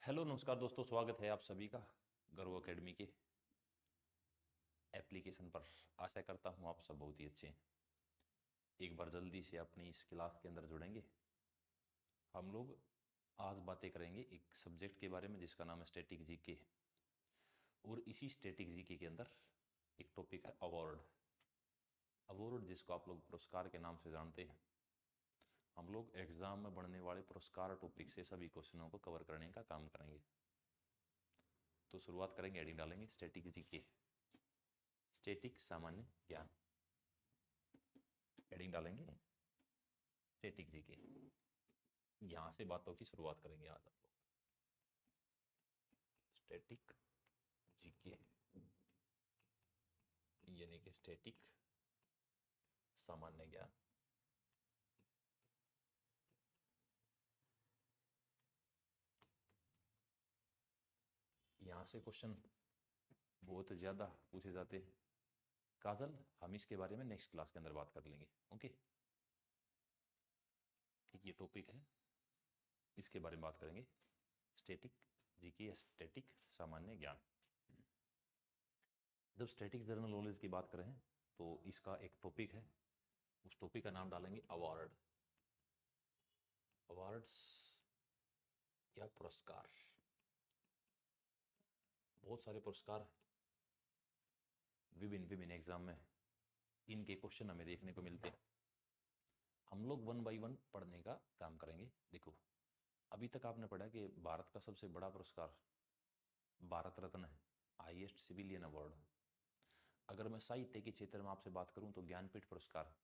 Hello नमस्कार दोस्तों, स्वागत है आप सभी का गर्व एकेडमी के एप्लीकेशन पर। आशा करता हूँ आप सब बहुत ही अच्छे हैं। एक बार जल्दी से अपनी इस क्लास के अंदर जुड़ेंगे। हम लोग आज बातें करेंगे एक सब्जेक्ट के बारे में जिसका नाम है स्टैटिक जीके। और इसी स्टैटिक जीके के अंदर एक टॉपिक है अवार्ड। अवार्ड जिसको आप लोग पुरस्कार के नाम से जानते हैं। हम लोग एग्जाम में बनने वाले पुरस्कार टॉपिक से सभी क्वेश्चनों को कवर करने का काम करेंगे। तो शुरुआत करेंगे, हेडिंग डालेंगे स्टैटिक जीके, स्टैटिक सामान्य ज्ञान। हेडिंग डालेंगे स्टैटिक जीके। यहां से बातों की शुरुआत करेंगे आज आप लोग। स्टैटिक जीके यानी कि स्टैटिक सामान्य ज्ञान। यहां से क्वेश्चन बहुत ज्यादा पूछे जाते हैं। काजल, हम इसके बारे में नेक्स्ट क्लास के अंदर बात कर लेंगे। ओके, ठीक, ये टॉपिक है, इसके बारे में बात करेंगे। स्टैटिक जीके, स्टैटिक सामान्य ज्ञान। जब स्टैटिक जनरल नॉलेज की बात करें तो इसका एक टॉपिक है, उस टॉपिक का नाम डालेंगे अवार्ड। अवार्ड्स या पुरस्कार। बहुत सारे पुरस्कार विभिन्न विभिन्न एग्जाम में इनके क्वेश्चन हमें देखने को मिलते हैं। हम लोग वन बाय वन पढ़ने का काम करेंगे। देखो, अभी तक आपने पढ़ा कि भारत का सबसे बड़ा पुरस्कार भारत रत्न है, हाईएस्ट सिविलियन अवार्ड। अगर मैं साहित्य के क्षेत्र में आपसे बात करूं तो ज्ञानपीठ पुरस्कार।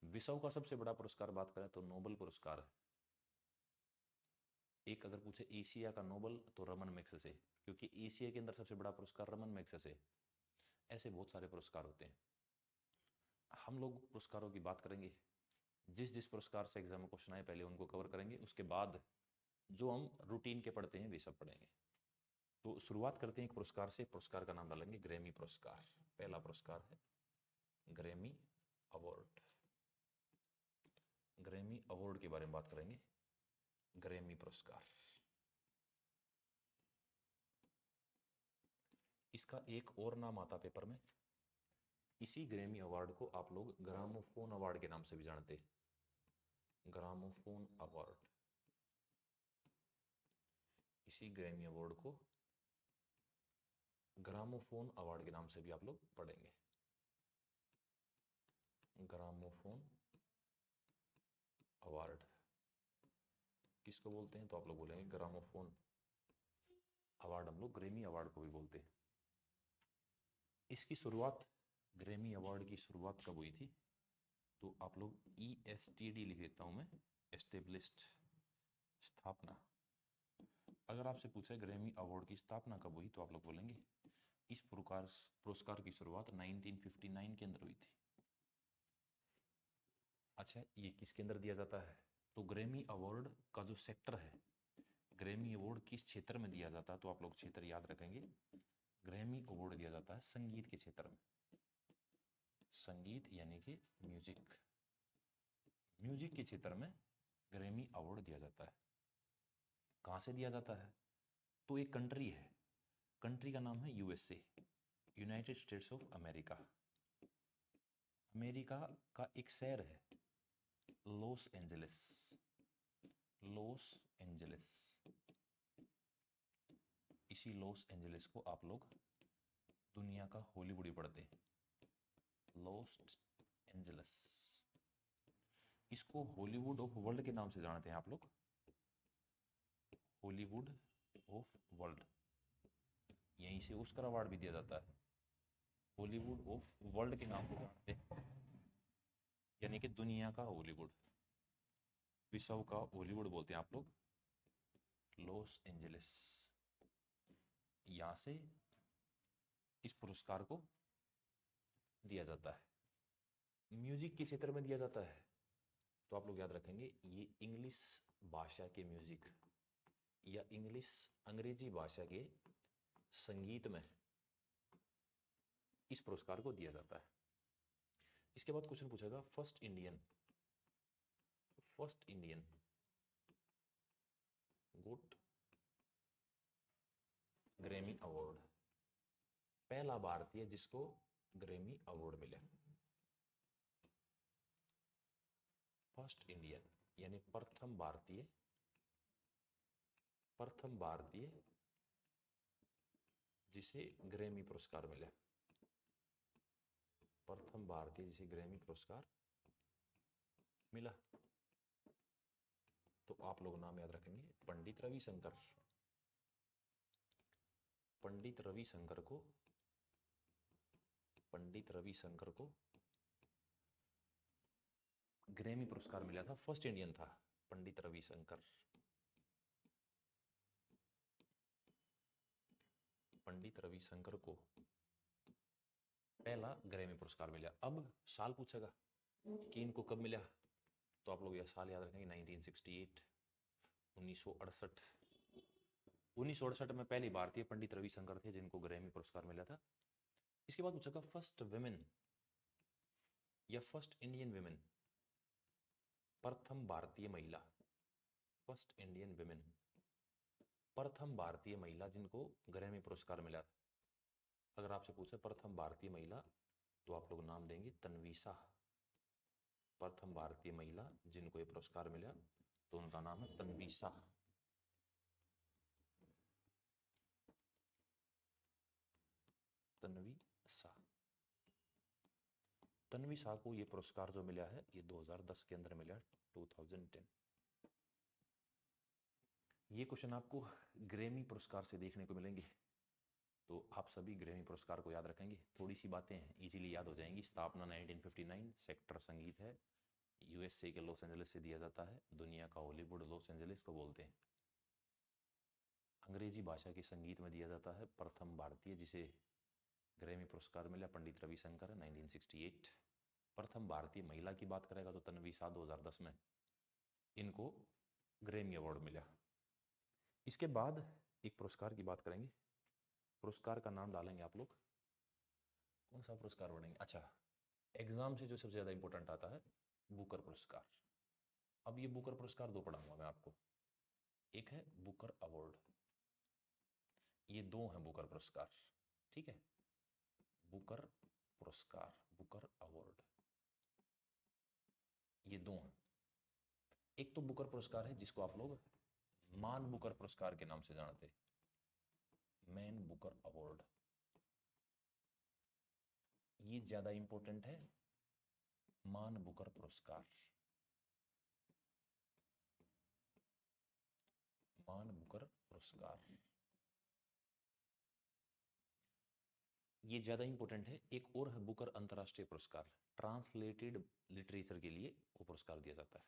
विश्व का सबसे बड़ा पुरस्कार बात करें तो नोबल पुरस्कार है। एक अगर पूछे एशिया का नोबल तो रमन मैग्सेसे, क्योंकि एशिया के अंदर सबसे बड़ा पुरस्कार रमन मैग्सेसे। ऐसे बहुत सारे पुरस्कार होते हैं। हम लोग पुरस्कारों की बात करेंगे। जिस जिस पुरस्कार से एग्जाम में क्वेश्चन आए पहले उनको कवर करेंगे, उसके बाद जो हम रूटीन के पढ़ते हैं वे सब पढ़ेंगे। तो शुरुआत करते हैं एक पुरस्कार से। पुरस्कार का नाम डालेंगे ग्रैमी पुरस्कार। पहला पुरस्कार है ग्रैमी अवार्ड। ग्रैमी अवार्ड के बारे में बात करेंगे। ग्रैमी पुरस्कार, इसका एक और नाम आता पेपर में। इसी ग्रैमी अवार्ड को आप लोग ग्रामोफोन अवार्ड के नाम से भी जानते हैं। ग्रामोफोन अवार्ड, इसी ग्रैमी अवार्ड को ग्रामोफोन अवार्ड के नाम से भी आप लोग पढ़ेंगे। ग्रामोफोन अवार्ड किसको बोलते हैं तो आप लोग बोलेंगे ग्रामोफोन अवार्ड। हम लोग ग्रैमी अवार्ड को भी बोलते हैं। इसकी शुरुआत, ग्रैमी अवार्ड की शुरुआत कब हुई थी तो आप लोग ESTD लिख देता हूं मैं, एस्टेब्लिश्ड, स्थापना। अगर आपसे पूछे ग्रैमी अवार्ड की स्थापना कब हुई तो आप लोग बोलेंगे इस पुरस्कार की शुरुआत 1959 के अंदर हुई थी। अच्छा, ये किसके अंदर दिया जाता है तो ग्रैमी अवार्ड का जो सेक्टर है, ग्रैमी अवार्ड किस क्षेत्र में दिया जाता है तो आप लोग क्षेत्र याद रखेंगे। ग्रैमी अवार्ड दिया जाता है संगीत के क्षेत्र में। संगीत यानी कि म्यूजिक, म्यूजिक के क्षेत्र में ग्रैमी अवार्ड दिया जाता है। कहां से दिया जाता है तो एक कंट्री है, कंट्री का नाम है USA, United states of America. America का एक शहर है लॉस एंजलिस। लॉस एंजलिस, इसी लॉस एंजलिस को आप लोग दुनिया का हॉलीवुड ही पढ़ते हैं। लॉस एंजलिस, इसको हॉलीवुड ऑफ वर्ल्ड के नाम से जानते हैं आप लोग। हॉलीवुड ऑफ वर्ल्ड, यहीं से ऑस्कर अवार्ड भी दिया जाता है। हॉलीवुड ऑफ वर्ल्ड के नाम से जानते हैं, यानी कि दुनिया का हॉलीवुड, विश्व का हॉलीवुड बोलते हैं आप लोग। लॉस एंजलिस, यहां से इस पुरस्कार को दिया जाता है। म्यूजिक के क्षेत्र में दिया जाता है तो आप लोग याद रखेंगे ये इंग्लिश भाषा के म्यूजिक या इंग्लिश अंग्रेजी भाषा के संगीत में इस पुरस्कार को दिया जाता है। इसके बाद क्वेश्चन पूछेगा first Indian, first Indian good Grammy award, पहला भारतीय जिसको ग्रैमी अवार्ड मिला, फर्स्ट इंडियन यानी प्रथम भारतीय जिसे ग्रैमी पुरस्कार मिला, प्रथम भारतीय जिसे ग्रैमी पुरस्कार मिला। तो आप लोग नाम याद रखेंगे, पंडित रविशंकर। पंडित रविशंकर को ग्रैमी पुरस्कार मिला था, फर्स्ट इंडियन था पंडित रविशंकर। पंडित रविशंकर को पहला ग्रैमी पुरस्कार मिला। अब साल पूछेगा कि इनको कब मिला, तो आप लोग यह साल याद रखेंगे 1968, 1968। 1968 में पहली भारतीय पंडित रविशंकर थे जिनको ग्रैमी पुरस्कार मिला था। इसके बाद पूछेगा फर्स्ट विमेन या फर्स्ट इंडियन विमेन, प्रथम भारतीय महिला, फर्स्ट इंडियन विमेन, प्रथम भारतीय महिला जिनको ग्रैमी पुरस्कार मिला। अगर आपसे पूछे प्रथम भारतीय महिला तो आप लोग नाम देंगे तन्वी शाह। प्रथम भारतीय महिला जिनको ये पुरस्कार मिला तो उनका नाम है तन्वी शाह। तन्वी शाह। तन्वी शाह को ये पुरस्कार जो मिला है ये 2010 के अंदर मिला, 2010। ये क्वेश्चन आपको ग्रैमी पुरस्कार से देखने को मिलेंगे, तो आप सभी ग्रैमी पुरस्कार को याद रखेंगे। थोड़ी सी बातें हैं, इजीली याद हो जाएंगी। स्थापना 1959, सेक्टर संगीत है, यूएसए के लॉस एंजलिस से दिया जाता है, दुनिया का हॉलीवुड लॉस एंजलिस को बोलते हैं। अंग्रेजी भाषा के संगीत में दिया जाता है। प्रथम भारतीय जिसे ग्रैमी पुरस्कार मिला पंडित रविशंकर 1968। प्रथम भारतीय महिला की बात करेगा तो तन्वी शाह 2010 में इनको ग्रैमी अवार्ड मिला। इसके बाद एक पुरस्कार की बात करेंगे। पुरस्कार का नाम डालेंगे आप लोग, कौन सा पुरस्कार बढ़ेंगे। अच्छा, एग्जाम से जो सबसे ज्यादा इंपॉर्टेंट आता है बुकर पुरस्कार। अब ये बुकर पुरस्कार दो पढ़ाऊंगा मैं आपको, एक है बुकर अवार्ड, ये दो हैं बुकर पुरस्कार, ठीक है। बुकर पुरस्कार, बुकर अवार्ड, ये दो हैं। एक तो बुकर पुरस्कार है जिसको आप लोग मान बुकर पुरस्कार के नाम से जानते हैं, मैन बुकर अवार्ड, ये ज्यादा इंपॉर्टेंट है। मान बुकर पुरस्कार, मान बुकर पुरस्कार, ये ज्यादा इंपॉर्टेंट है। एक और है बुकर अंतरराष्ट्रीय पुरस्कार, ट्रांसलेटेड लिटरेचर के लिए वो पुरस्कार दिया जाता है।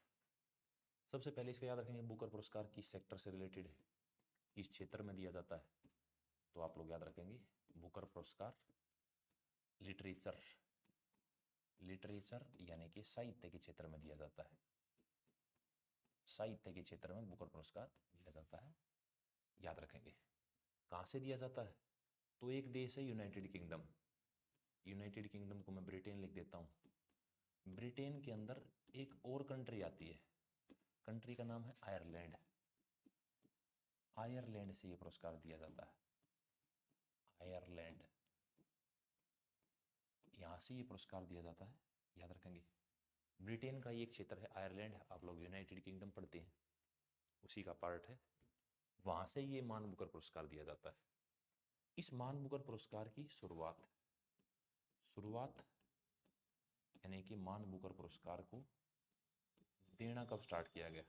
सबसे पहले इसका याद रखेंगे, बुकर पुरस्कार किस सेक्टर से रिलेटेड है, किस क्षेत्र में दिया जाता है, तो आप लोग याद रखेंगे बुकर पुरस्कार लिटरेचर, लिटरेचर यानी कि साहित्य के क्षेत्र में दिया जाता है। साहित्य के क्षेत्र में बुकर पुरस्कार दिया जाता है, याद रखेंगे। कहां से दिया जाता है, तो एक देश है यूनाइटेड किंगडम, यूनाइटेड किंगडम को मैं ब्रिटेन लिख देता हूं। ब्रिटेन के अंदर एक और कंट्री आती है, कंट्री का नाम है आयरलैंड। आयरलैंड से ये पुरस्कार दिया जाता है, आयरलैंड, यहां से ये पुरस्कार दिया जाता है, याद रखेंगे। ब्रिटेन का ये एक क्षेत्र है आयरलैंड, आप लोग यूनाइटेड किंगडम पढ़ते हैं उसी का पार्ट है, वहां से ये मान बुकर पुरस्कार दिया जाता है। इस मान बुकर पुरस्कार की शुरुआत यानी कि मान बुकर पुरस्कार को देना कब स्टार्ट किया गया,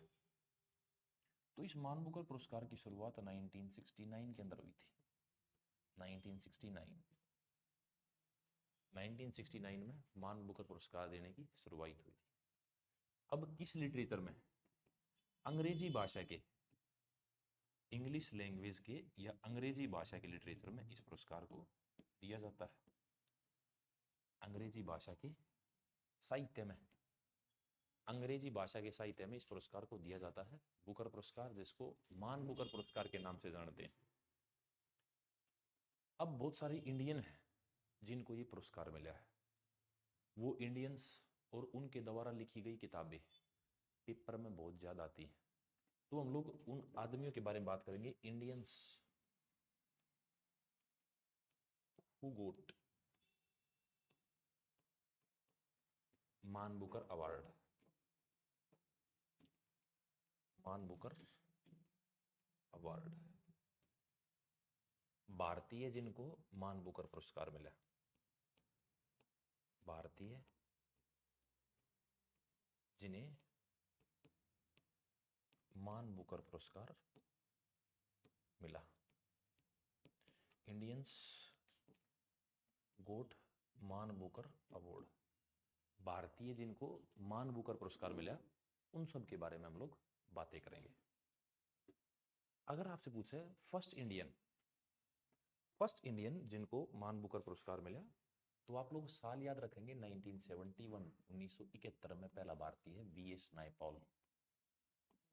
तो इस मान बुकर पुरस्कार की शुरुआत 1969 के अंदर हुई थी। 1969 में मान बुकर पुरस्कार देने की शुरुआत हुई थी। अब किस लिटरेचर में, अंग्रेजी भाषा के, इंग्लिश लैंग्वेज के या अंग्रेजी भाषा के लिटरेचर में इस पुरस्कार को दिया जाता है। अंग्रेजी भाषा के साहित्य में, अंग्रेजी भाषा के साहित्य में इस पुरस्कार को दिया जाता है, बुकर पुरस्कार, जिसको मान बुकर पुरस्कार के नाम से जानते हैं। अब बहुत सारे इंडियन हैं जिनको ये पुरस्कार मिला है, वो इंडियंस और उनके द्वारा लिखी गई किताबें पेपर में बहुत ज्यादा आती हैं, तो हम लोग उन आदमियों के बारे में बात करेंगे, इंडियंस हु गोट मान बुकर अवार्ड, मान बुकर अवार्ड, भारतीय जिनको मान बुकर पुरस्कार मिला, भारतीय जिन्हें मान बुकर पुरस्कार मिला, इंडियंस गोट मान बुकर अवार्ड, भारतीय जिनको मान बुकर पुरस्कार मिला, उन सब के बारे में हम लोग बातें करेंगे। अगर आपसे पूछे फर्स्ट इंडियन जिनको मान बुकर पुरस्कार मिला, तो आप लोग साल याद रखेंगे 1971, 1971 में पहला भारतीय है V S Naipaul,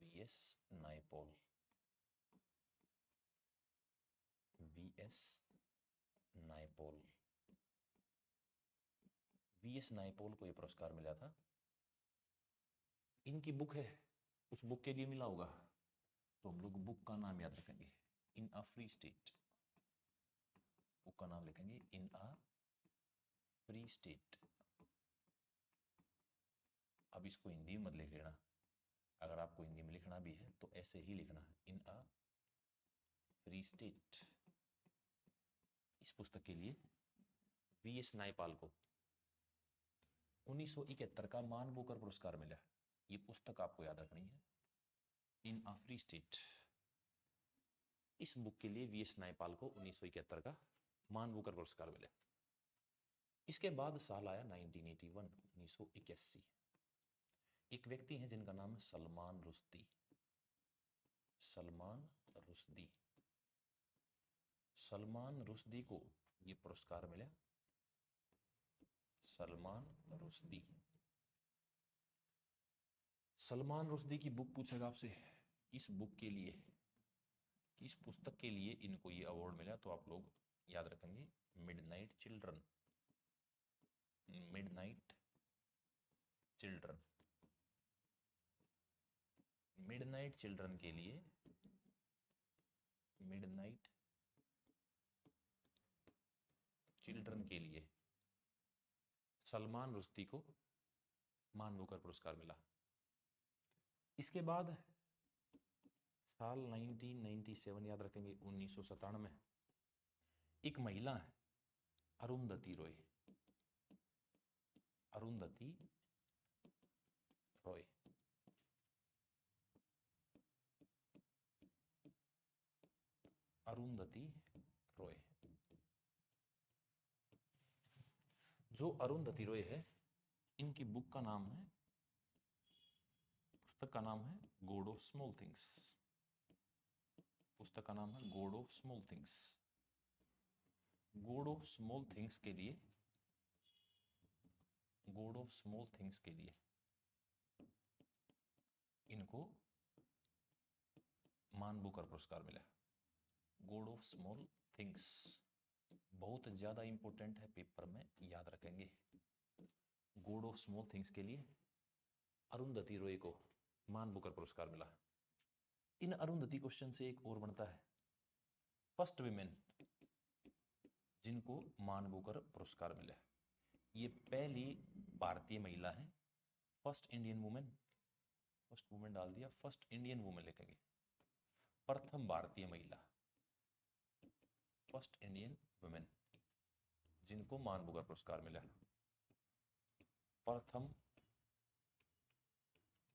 V S Naipaul, V S Naipaul, V S Naipaul को यह पुरस्कार मिला था। इनकी बुक है, उस बुक के लिए मिला होगा, तो हम लोग बुक का नाम याद रखेंगे, इन अ फ्री स्टेट, बुक का नाम लिखेंगे इन अ फ्री स्टेट। अब इसको हिंदी में मत लिख लेना, अगर आपको हिंदी में लिखना भी है तो ऐसे ही लिखना, इन अ फ्री स्टेट। इस पुस्तक के लिए वीएस नायपाल को 1971 का मान बुकर पुरस्कार मिला। ये पुस्तक आपको याद रखनी है, इन अ फ्री स्टेट। इस बुक के लिए वीएस नायपाल को 1971 का मान बुकर पुरस्कार मिला। इसके बाद साल आया 1981, 1981। एक व्यक्ति हैं जिनका नाम है सलमान रुश्दी, सलमान रुश्दी। सलमान रुश्दी को ये पुरस्कार मिला, सलमान रुश्दी। सलमान रुश्दी की बुक पूछेगा आपसे, किस बुक के लिए, किस पुस्तक के लिए इनको ये अवार्ड मिला, तो आप लोग याद रखेंगे midnight children, midnight children. Midnight children के लिए, मिडनाइट चिल्ड्रन के लिए सलमान रुश्दी को मान बुकर पुरस्कार मिला। इसके बाद साल 1997 याद रखेंगे, 1997, एक महिला है अरुंधति रॉय, अरुंधति रॉय। अरुंधति रॉय, जो अरुंधति रॉय है, इनकी बुक का नाम है, पुस्तक का नाम है गॉड ऑफ स्मॉल थिंग्स, पुस्तक का नाम है God of small things. God of small things के लिए, गॉड ऑफ स्मॉल थिंग्स के लिए इनको मान बुकर पुरस्कार मिला। गॉड ऑफ स्मॉल थिंग्स बहुत ज्यादा इंपॉर्टेंट है, पेपर में याद रखेंगे। गॉड ऑफ स्मॉल थिंग्स के लिए अरुंधति रॉय को मान बुकर पुरस्कार मिला। इन अरुंधति क्वेश्चन से एक और बनता है, फर्स्ट विमेन जिनको मान बुकर पुरस्कार मिला। ये पहली भारतीय महिला है, first Indian women, first women डाल दिया, फर्स्ट इंडियन वुमेन लिखेंगे, प्रथम भारतीय महिला, फर्स्ट इंडियन वुमेन जिनको मान बुकर पुरस्कार मिला। प्रथम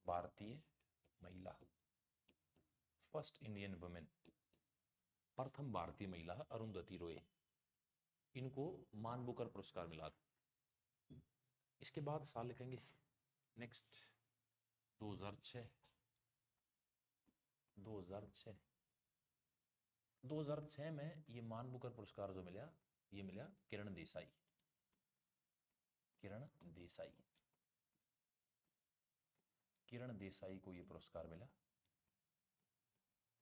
भारतीय महिला, फर्स्ट इंडियन वुमेन, प्रथम भारतीय महिला अरुंधति रॉय, इनको मान बुकर पुरस्कार मिला। इसके बाद साल लिखेंगे नेक्स्ट 2006, 2006। 2006 में ये मान बुकर पुरस्कार जो मिला, ये मिला किरण देसाई, किरण देसाई, किरण देसाई को ये पुरस्कार मिला,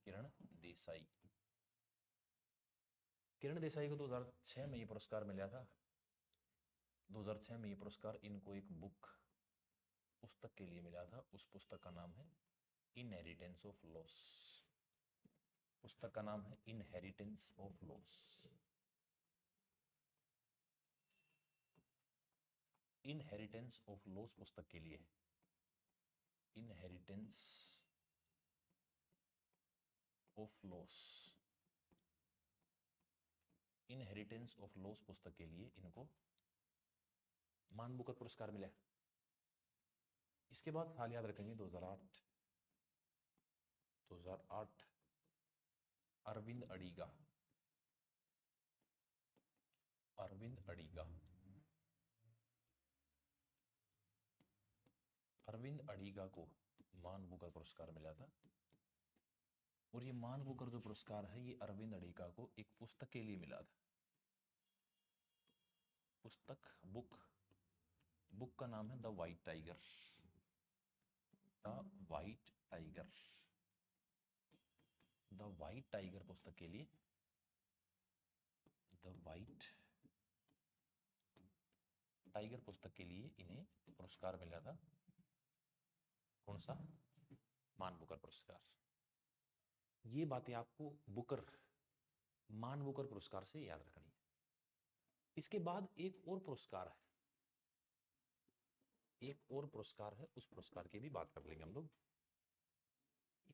किरण देसाई। किरण देसाई को 2006 में ये पुरस्कार मिला था। 2006 में ये पुरस्कार इनको एक बुक, पुस्तक के लिए मिला था। उस पुस्तक का नाम है इनहेरिटेंस ऑफ लॉस, पुस्तक का नाम है inheritance of loss. Inheritance of loss पुस्तक के लिए, inheritance of loss, inheritance of loss पुस्तक के लिए इनको मान बुकर पुरस्कार मिला। इसके बाद साल याद रखेंगे 2008, 2008 अरविंद अडिगा, अरविंद अडिगा, अरविंद अडिगा को मान बुकर पुरस्कार मिला था। और ये मान बुकर जो पुरस्कार है ये अरविंद अडिगा को एक पुस्तक के लिए मिला था। पुस्तक, बुक, बुक का नाम है the white tiger, the white tiger, the white tiger पुस्तक के लिए, द वाइट टाइगर पुस्तक के लिए इन्हें पुरस्कार मिला था। कौन सा? मान बुकर पुरस्कार। ये बातें आपको बुकर, मान बुकर पुरस्कार से याद रखनी है। इसके बाद एक और पुरस्कार है, एक और पुरस्कार है, उस पुरस्कार की भी बात कर लेंगे हम लोग।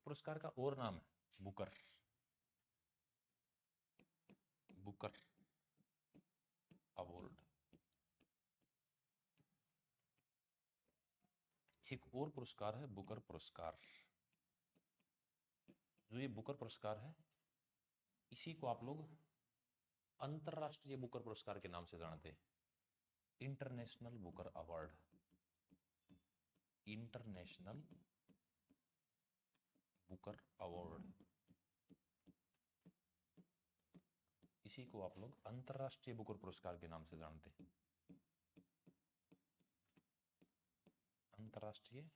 पुरस्कार का और नाम है बुकर, बुकर अवार्ड। एक और पुरस्कार है बुकर पुरस्कार। जो ये बुकर पुरस्कार है इसी को आप लोग अंतरराष्ट्रीय बुकर पुरस्कार के नाम से जानते हैं, international Booker award, international Booker award, इसी को आप लोग अंतरराष्ट्रीय बुकर पुरस्कार के नाम से जानते हैं, अंतरराष्ट्रीय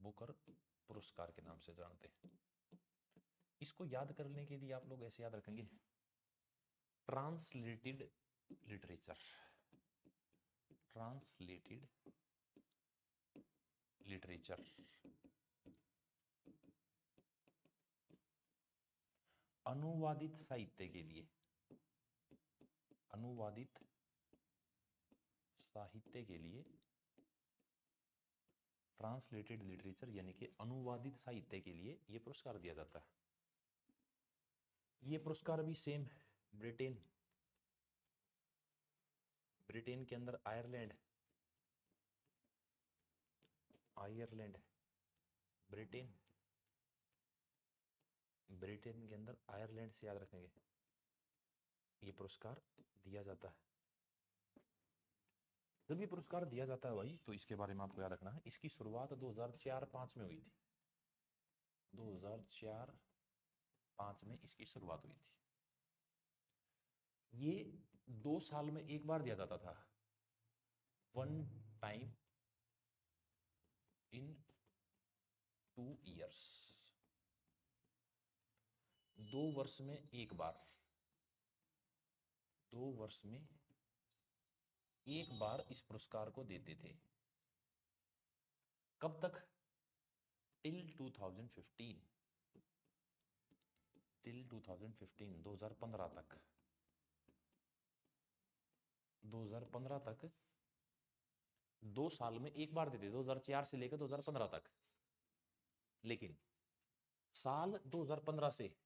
बुकर पुरस्कार के नाम से जानते हैं। इसको याद करने के लिए आप लोग ऐसे याद रखेंगे, ट्रांसलेटेड लिटरेचर, ट्रांसलेटेड लिटरेचर, अनुवादित साहित्य के लिए, अनुवादित साहित्य के लिए ट्रांसलेटेड लिटरेचर यानी कि अनुवादित साहित्य के लिए यह पुरस्कार दिया जाता है। यह पुरस्कार भी सेम ब्रिटेन, ब्रिटेन के अंदर आयरलैंड, आयरलैंड, ब्रिटेन, ब्रिटेन के अंदर आयरलैंड से याद रखेंगे ये पुरस्कार दिया जाता है। जब ये पुरस्कार दिया जाता है भाई तो इसके बारे में आपको याद रखना है, इसकी शुरुआत 2004-5 में हुई थी, 2004-5 में इसकी शुरुआत हुई थी। ये 2 साल में एक बार दिया जाता था, वन टाइम इन 2 years, 2 वर्ष में एक बार, 2 वर्ष में एक बार इस पुरस्कार को देते थे। कब तक? टिल 2015, टिल 2015, 2015 तक, 2015 तक 2 साल में एक बार देते, 2004 से लेकर 2015 तक। लेकिन साल 2015 से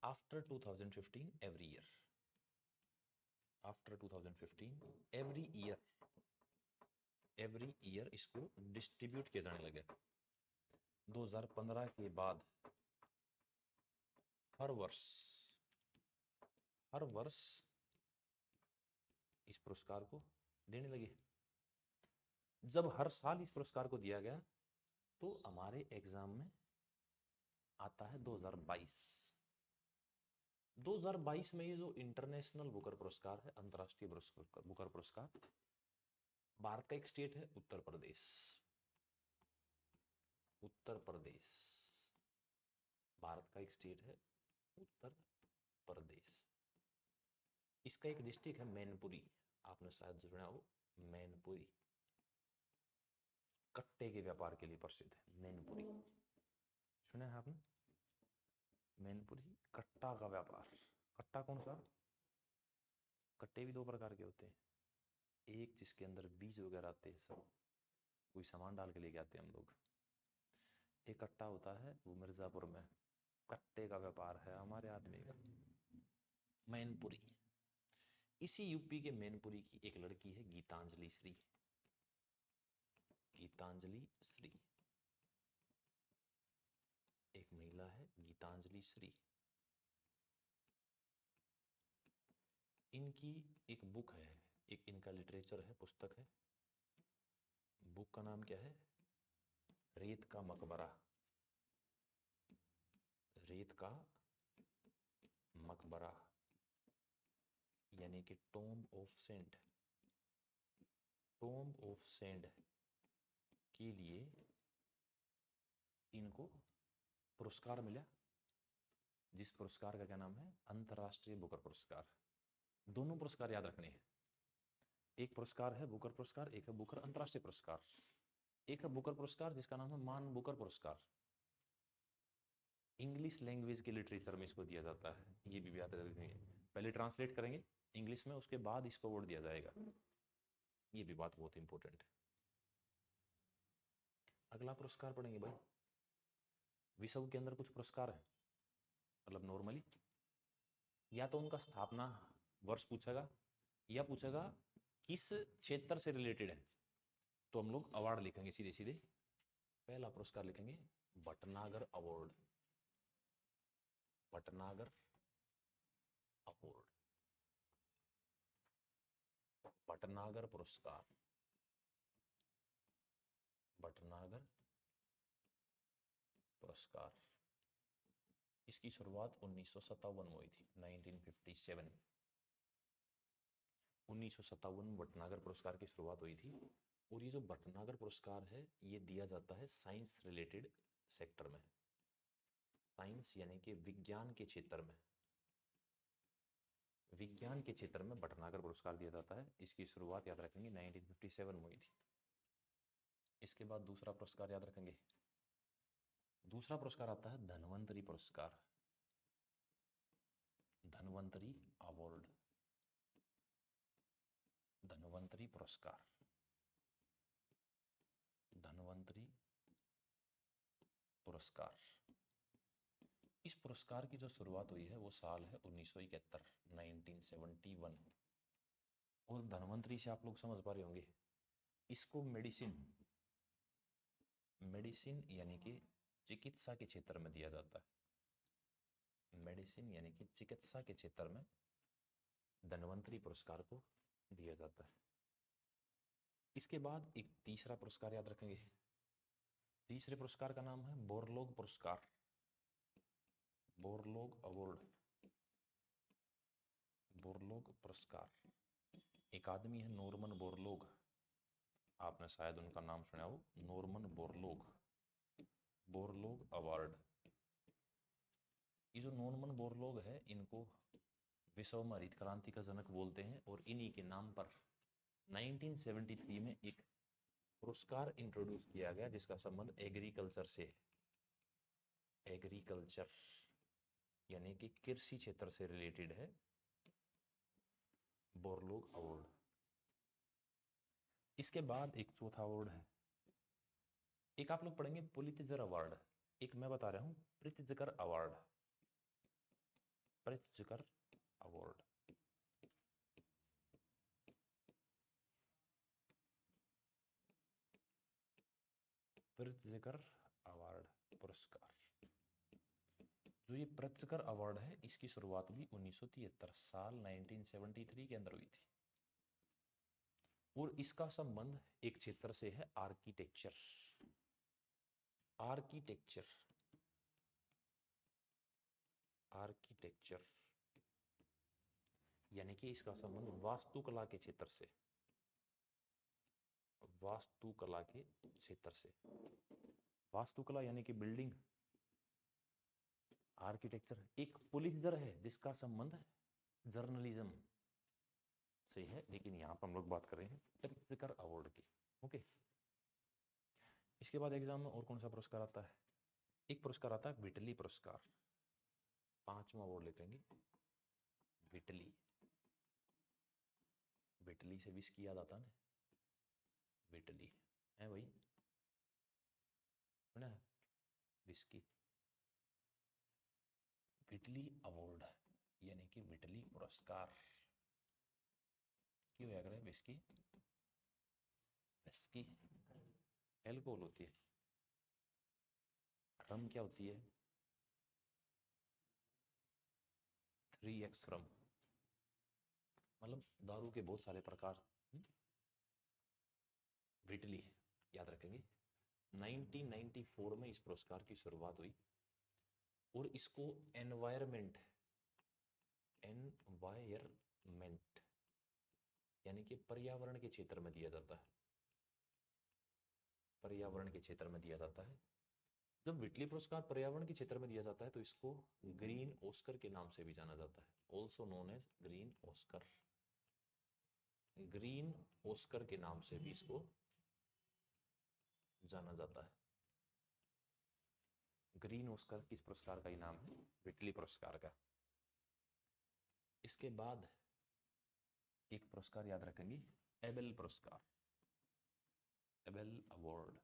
after 2015 every year, after 2015 every year इसको डिस्ट्रीब्यूट किया जाने लगे। 2015 के बाद हर वर्ष इस पुरस्कार को देने लगे। जब हर साल इस पुरस्कार को दिया गया तो हमारे एग्जाम में आता है 2022 में ये जो इंटरनेशनल बुकर पुरस्कार है, अंतरराष्ट्रीय बुकर पुरस्कार, भारत का एक स्टेट है उत्तर प्रदेश, उत्तर प्रदेश, भारत का एक स्टेट है उत्तर प्रदेश। इसका एक डिस्ट्रिक्ट है मैनपुरी, आपने शायद सुना हो, मैनपुरी कट्टे के व्यापार के लिए प्रसिद्ध है। मैनपुरी सुना है आपने? मैनपुरी कट्टा का व्यापार। कट्टा कौन सा? कट्टे भी 2 प्रकार के होते हैं, एक जिसके अंदर बीज वगैरह आते हैं, सब कोई सामान डाल के लेके आते हैं हम लोग। एक कट्टा होता है, वो मिर्ज़ापुर में कट्टे का व्यापार है हमारे आदमी का। मैनपुरी, इसी यूपी के मैनपुरी की एक लड़की है गीतांजलि श्री। गीतांजलि श्री एक महिला है, गीतांजलि श्री। इनकी एक बुक है, एक इनका लिटरेचर है, पुस्तक है। बुक का नाम क्या है? रेत का मकबरा। रेत का मकबरा यानी कि tomb of saint. Tomb of saint के लिए इनको पुरस्कार मिला, जिस पुरस्कार का क्या नाम है? अंतर्राष्ट्रीय बुकर पुरस्कार। दोनों पुरस्कार याद रखने हैं। एक पुरस्कार है बुकर पुरस्कार, एक है बुकर अंतर्राष्ट्रीय पुरस्कार। एक है बुकर पुरस्कार जिसका नाम है मान बुकर पुरस्कार। इंग्लिश लैंग्वेज के लिटरेचर में इसको दिया जाता है, ये भी याद रखेंगे। पहले ट्रांसलेट करेंगे इंग्लिश में, उसके बाद इसको अवार्ड दिया जाएगा। ये भी बात बहुत इंपॉर्टेंट है। अगला पुरस्कार पढ़ेंगे भाई। विश्व के अंदर कुछ पुरस्कार है, मतलब नॉर्मली या तो उनका स्थापना वर्ष पूछेगा, या पूछेगा किस क्षेत्र से रिलेटेड है, तो हम लोग अवार्ड लिखेंगे सीधे सीधे। पहला पुरस्कार लिखेंगे भटनागर अवार्ड। भटनागर अवार्ड, भटनागर पुरस्कार, भटनागर पुरस्कार। इसकी शुरुआत 1957 में हुई थी, 1957। 1957 में भटनागर पुरस्कार की शुरुआत हुई थी। और ये जो भटनागर पुरस्कार है, ये दिया जाता है साइंस रिलेटेड सेक्टर में। साइंस यानी कि विज्ञान के क्षेत्र में, विज्ञान के क्षेत्र में भटनागर पुरस्कार दिया जाता है। इसकी शुरुआत याद रखेंगे 1957 में हुई थी। इसके बाद दूसरा पुरस्कार याद रखेंगे। दूसरा पुरस्कार आता है धन्वंतरी पुरस्कार। धन्वंतरी अवार्ड, धन्वंतरी पुरस्कार, धन्वंतरी पुरस्कार। इस पुरस्कार की जो शुरुआत हुई है वो साल है 1971, 1971। और धन्वंतरी से आप लोग समझ पा रहे होंगे, इसको मेडिसिन, मेडिसिन यानी कि चिकित्सा के क्षेत्र में दिया जाता है। मेडिसिन यानी कि चिकित्सा के क्षेत्र में धन्वंतरी पुरस्कार को दिया जाता है। इसके बाद एक तीसरा पुरस्कार याद रखेंगे। तीसरे पुरस्कार का नाम है बोरलोग पुरस्कार, बोरलोग अवार्ड, बोरलोग पुरस्कार। एक आदमी है नॉर्मन बोरलोग, आपने शायद उनका नाम सुना हो, नॉर्मन बोरलोग। Borlaug award. ये जो नॉर्मन बोरलोग है, इनको विश्व में हरित क्रांति का जनक बोलते हैं। और इन्हीं के नाम पर 1973 में एक पुरस्कार इंट्रोड्यूस किया गया जिसका संबंध एग्रीकल्चर से है। एग्रीकल्चर यानी कि कृषि क्षेत्र से रिलेटेड है बोरलोग अवार्ड। इसके बाद एक चौथा अवार्ड है, एक आप लोग पढ़ेंगे पुलित्जर अवार्ड। एक मैं बता रहा हूं Pritzker award, Pritzker award. Pritzker award पुरस्कार। जो ये प्रित्जकर अवार्ड है, इसकी शुरुआत भी 1973 साल 1973 के अंदर हुई थी। और इसका संबंध एक क्षेत्र से है, आर्किटेक्चर। आर्किटेक्चर, आर्किटेक्चर यानी कि इसका संबंध वास्तुकला के क्षेत्र से, वास्तुकला के क्षेत्र से। वास्तुकला यानी कि बिल्डिंग। आर्किटेक्चर एक पुलित्जर है जिसका संबंध जर्नलिज्म से है, लेकिन यहां पर हम लोग बात कर रहे हैं प्रित्जकर अवार्ड की। ओके। इसके बाद एग्जाम में और कौन सा पुरस्कार आता है? एक पुरस्कार आता है विटली पुरस्कार। पांचवा अवार्ड लिखेंगे विटली, विटली से विस्की याद आता ना, विटली है भाई, है ना, विस्की। विटली अवार्ड यानी कि विटली पुरस्कार क्यों है, विस्की, विस्की एल्कोहल होती है, रम क्या होती है, 3x रम, मतलब दारू के बहुत सारे प्रकार। विटली याद रखेंगे। 1994 में इस पुरस्कार की शुरुआत हुई और इसको एनवायरमेंट यानी कि पर्यावरण के क्षेत्र में दिया जाता है, पर्यावरण के क्षेत्र में दिया जाता है। जब विटली पुरस्कार पर्यावरण के क्षेत्र में दिया जाता है तो इसको ग्रीन ऑस्कर के नाम से भी जाना जाता है, also known as green Oscar, green Oscar के नाम से भी इसको जाना जाता है। ग्रीन ऑस्कर किस पुरस्कार का इनाम है, विटली पुरस्कार का। इसके बाद एक पुरस्कार याद रखेंगे, एबेल पुरस्कार, एबेल अवार्ड,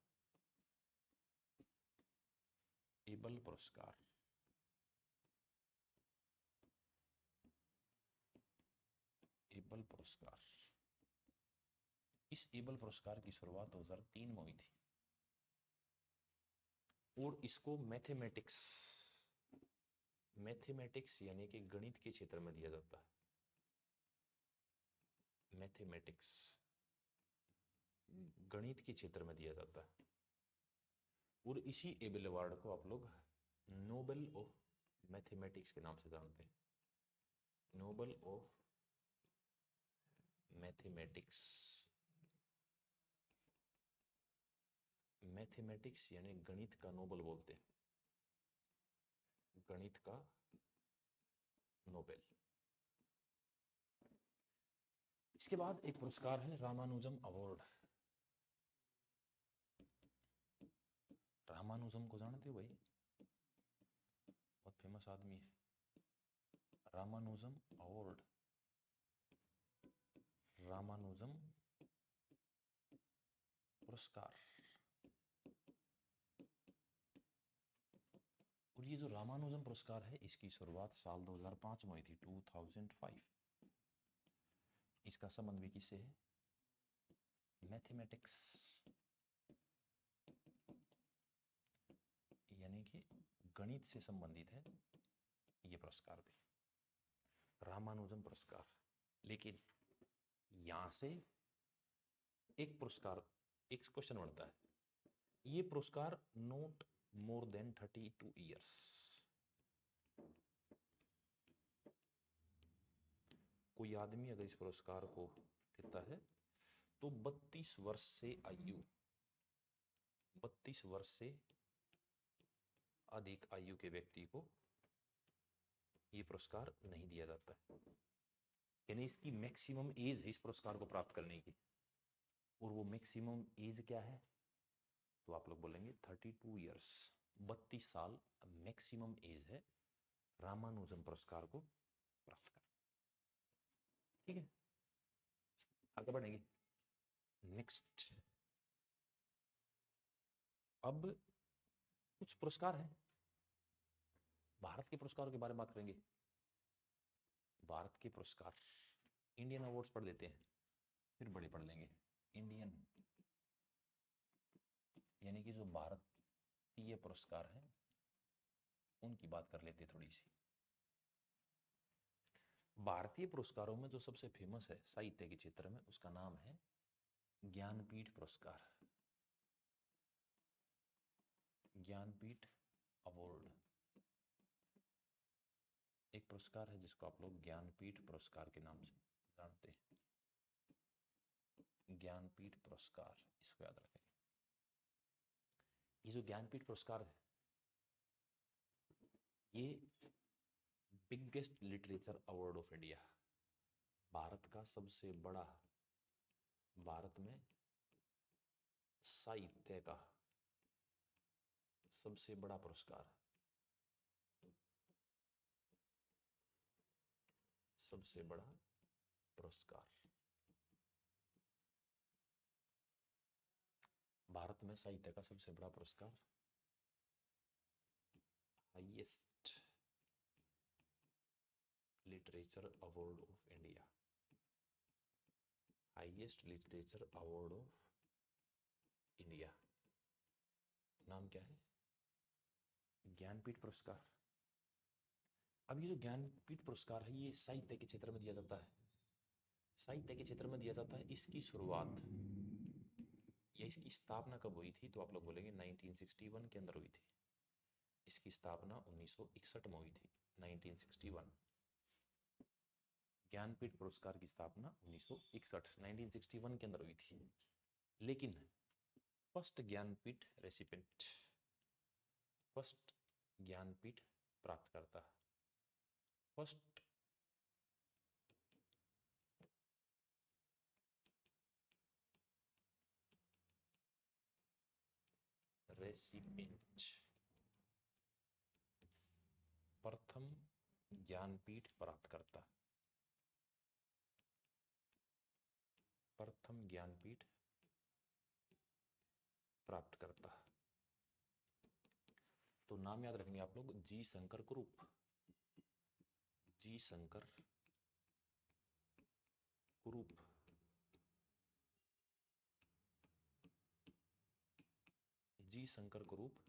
एबल पुरस्कार, एबल पुरस्कार। इस एबल पुरस्कार की शुरुआत 2003 में हुई थी और इसको मैथमेटिक्स यानी कि गणित के क्षेत्र में दिया जाता है, मैथमेटिक्स गणित के क्षेत्र में दिया जाता है। और इसी एबल अवार्ड को आप लोग नोबेल ऑफ मैथमेटिक्स के नाम से जानते हैं, नोबेल ऑफ मैथमेटिक्स। मैथमेटिक्स यानी गणित का नोबेल बोलते हैं, गणित का नोबेल। इसके बाद एक पुरस्कार है रामानुजम अवार्ड। रामानुजम को जानते हो भाई, बहुत फेमस आदमी है। रामानुजम अवार्ड, रामानुजम पुरस्कार। और ये जो रामानुजम पुरस्कार है इसकी शुरुआत साल 2005 में हुई थी, 2005। इसका संबंध भी किससे है, मैथमेटिक्स यानी कि गणित से संबंधित है ये पुरस्कार भी, रामानुजम पुरस्कार। लेकिन यहां से एक पुरस्कार, एक क्वेश्चन बनता है, ये पुरस्कार नॉट मोर देन 32 ईयर्स, कोई आदमी अगर इस पुरस्कार को लेता है तो 32 वर्ष से आयु, 32 वर्ष से अधिक आयु के व्यक्ति को यह पुरस्कार नहीं दिया जाता है। यानी इसकी मैक्सिमम एज है इस पुरस्कार को प्राप्त करने की, और वो मैक्सिमम एज क्या है, तो आप लोग बोलेंगे 32 ईयर्स, 32 साल मैक्सिमम एज है रामानुजम पुरस्कार को प्राप्त कर। ठीक है, आगे बढ़ेंगे। नेक्स्ट, अब कुछ पुरस्कार हैं, भारत के पुरस्कारों के बारे में बात करेंगे। भारत के पुरस्कार, इंडियन अवार्ड्स पढ़ लेते हैं, फिर बड़े पढ़ लेंगे। इंडियन यानी कि जो भारतीय पुरस्कार हैं उनकी बात कर लेते हैं थोड़ी सी। भारतीय पुरस्कारों में जो सबसे फेमस है साहित्य के क्षेत्र में, उसका नाम है ज्ञानपीठ पुरस्कार, ज्ञानपीठ अवार्ड। एक पुरस्कार है जिसको आप लोग ज्ञानपीठ पुरस्कार के नाम से जानते हैं, ज्ञानपीठ पुरस्कार, इसको याद रखें। ये जो ज्ञानपीठ पुरस्कार है ये biggest literature award of India, Bharat का सबसे बड़ा, भारत में साहित्य का सबसे बड़ा पुरस्कार, सबसे बड़ा पुरस्कार। भारत में साहित्य का सबसे बड़ा पुरस्कार, highest literature award of India, highest literature award of India, नाम क्या है? ज्ञानपीठ पुरस्कार। अब ये जो ज्ञानपीठ पुरस्कार है ये साहित्य के क्षेत्र में दिया जाता है, साहित्य के क्षेत्र में दिया जाता है। इसकी शुरुआत या इसकी स्थापना कब हुई थी? तो आप लोग बोलेंगे 1961 के अंदर हुई थी। इसकी स्थापना 1961 में हुई थी, 1961। ज्ञानपीठ पुरस्कार की स्थापना 1961 के अंदर हुई थी। लेकिन first Jnanpith recipient, first Jnanpith प्राप्त करता, फर्स्ट रेसिपेंट, प्रथम ज्ञानपीठ प्राप्त करता, प्रथम ज्ञानपीठ प्राप्त करता। तो नाम याद रखेंगे आप लोग, जी शंकर कुरूप, जी शंकर कुरूप। जी शंकर कुरूप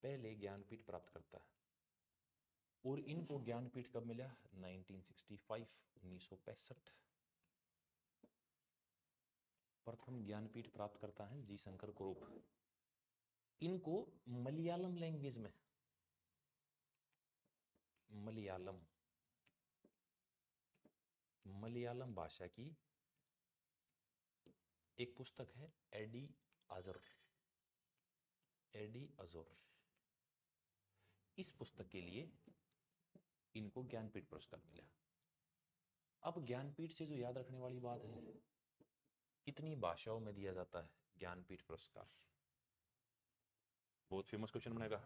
पहले ज्ञानपीठ प्राप्त करता है। और इनको ज्ञानपीठ कब मिला? 1965, 1965 प्रथम ज्ञानपीठ प्राप्त करता है जी शंकर कुरूप। इनको मलयालम लैंग्वेज में, मलयालम, मलयालम भाषा की एक पुस्तक है एडी अजर, एडी अजोर, इस पुस्तक के लिए इनको ज्ञानपीठ पुरस्कार मिला। अब ज्ञानपीठ से जो याद रखने वाली बात है, कितनी भाषाओं में दिया जाता है ज्ञानपीठ पुरस्कार? बहुत फेमस क्वेश्चन बनेगा।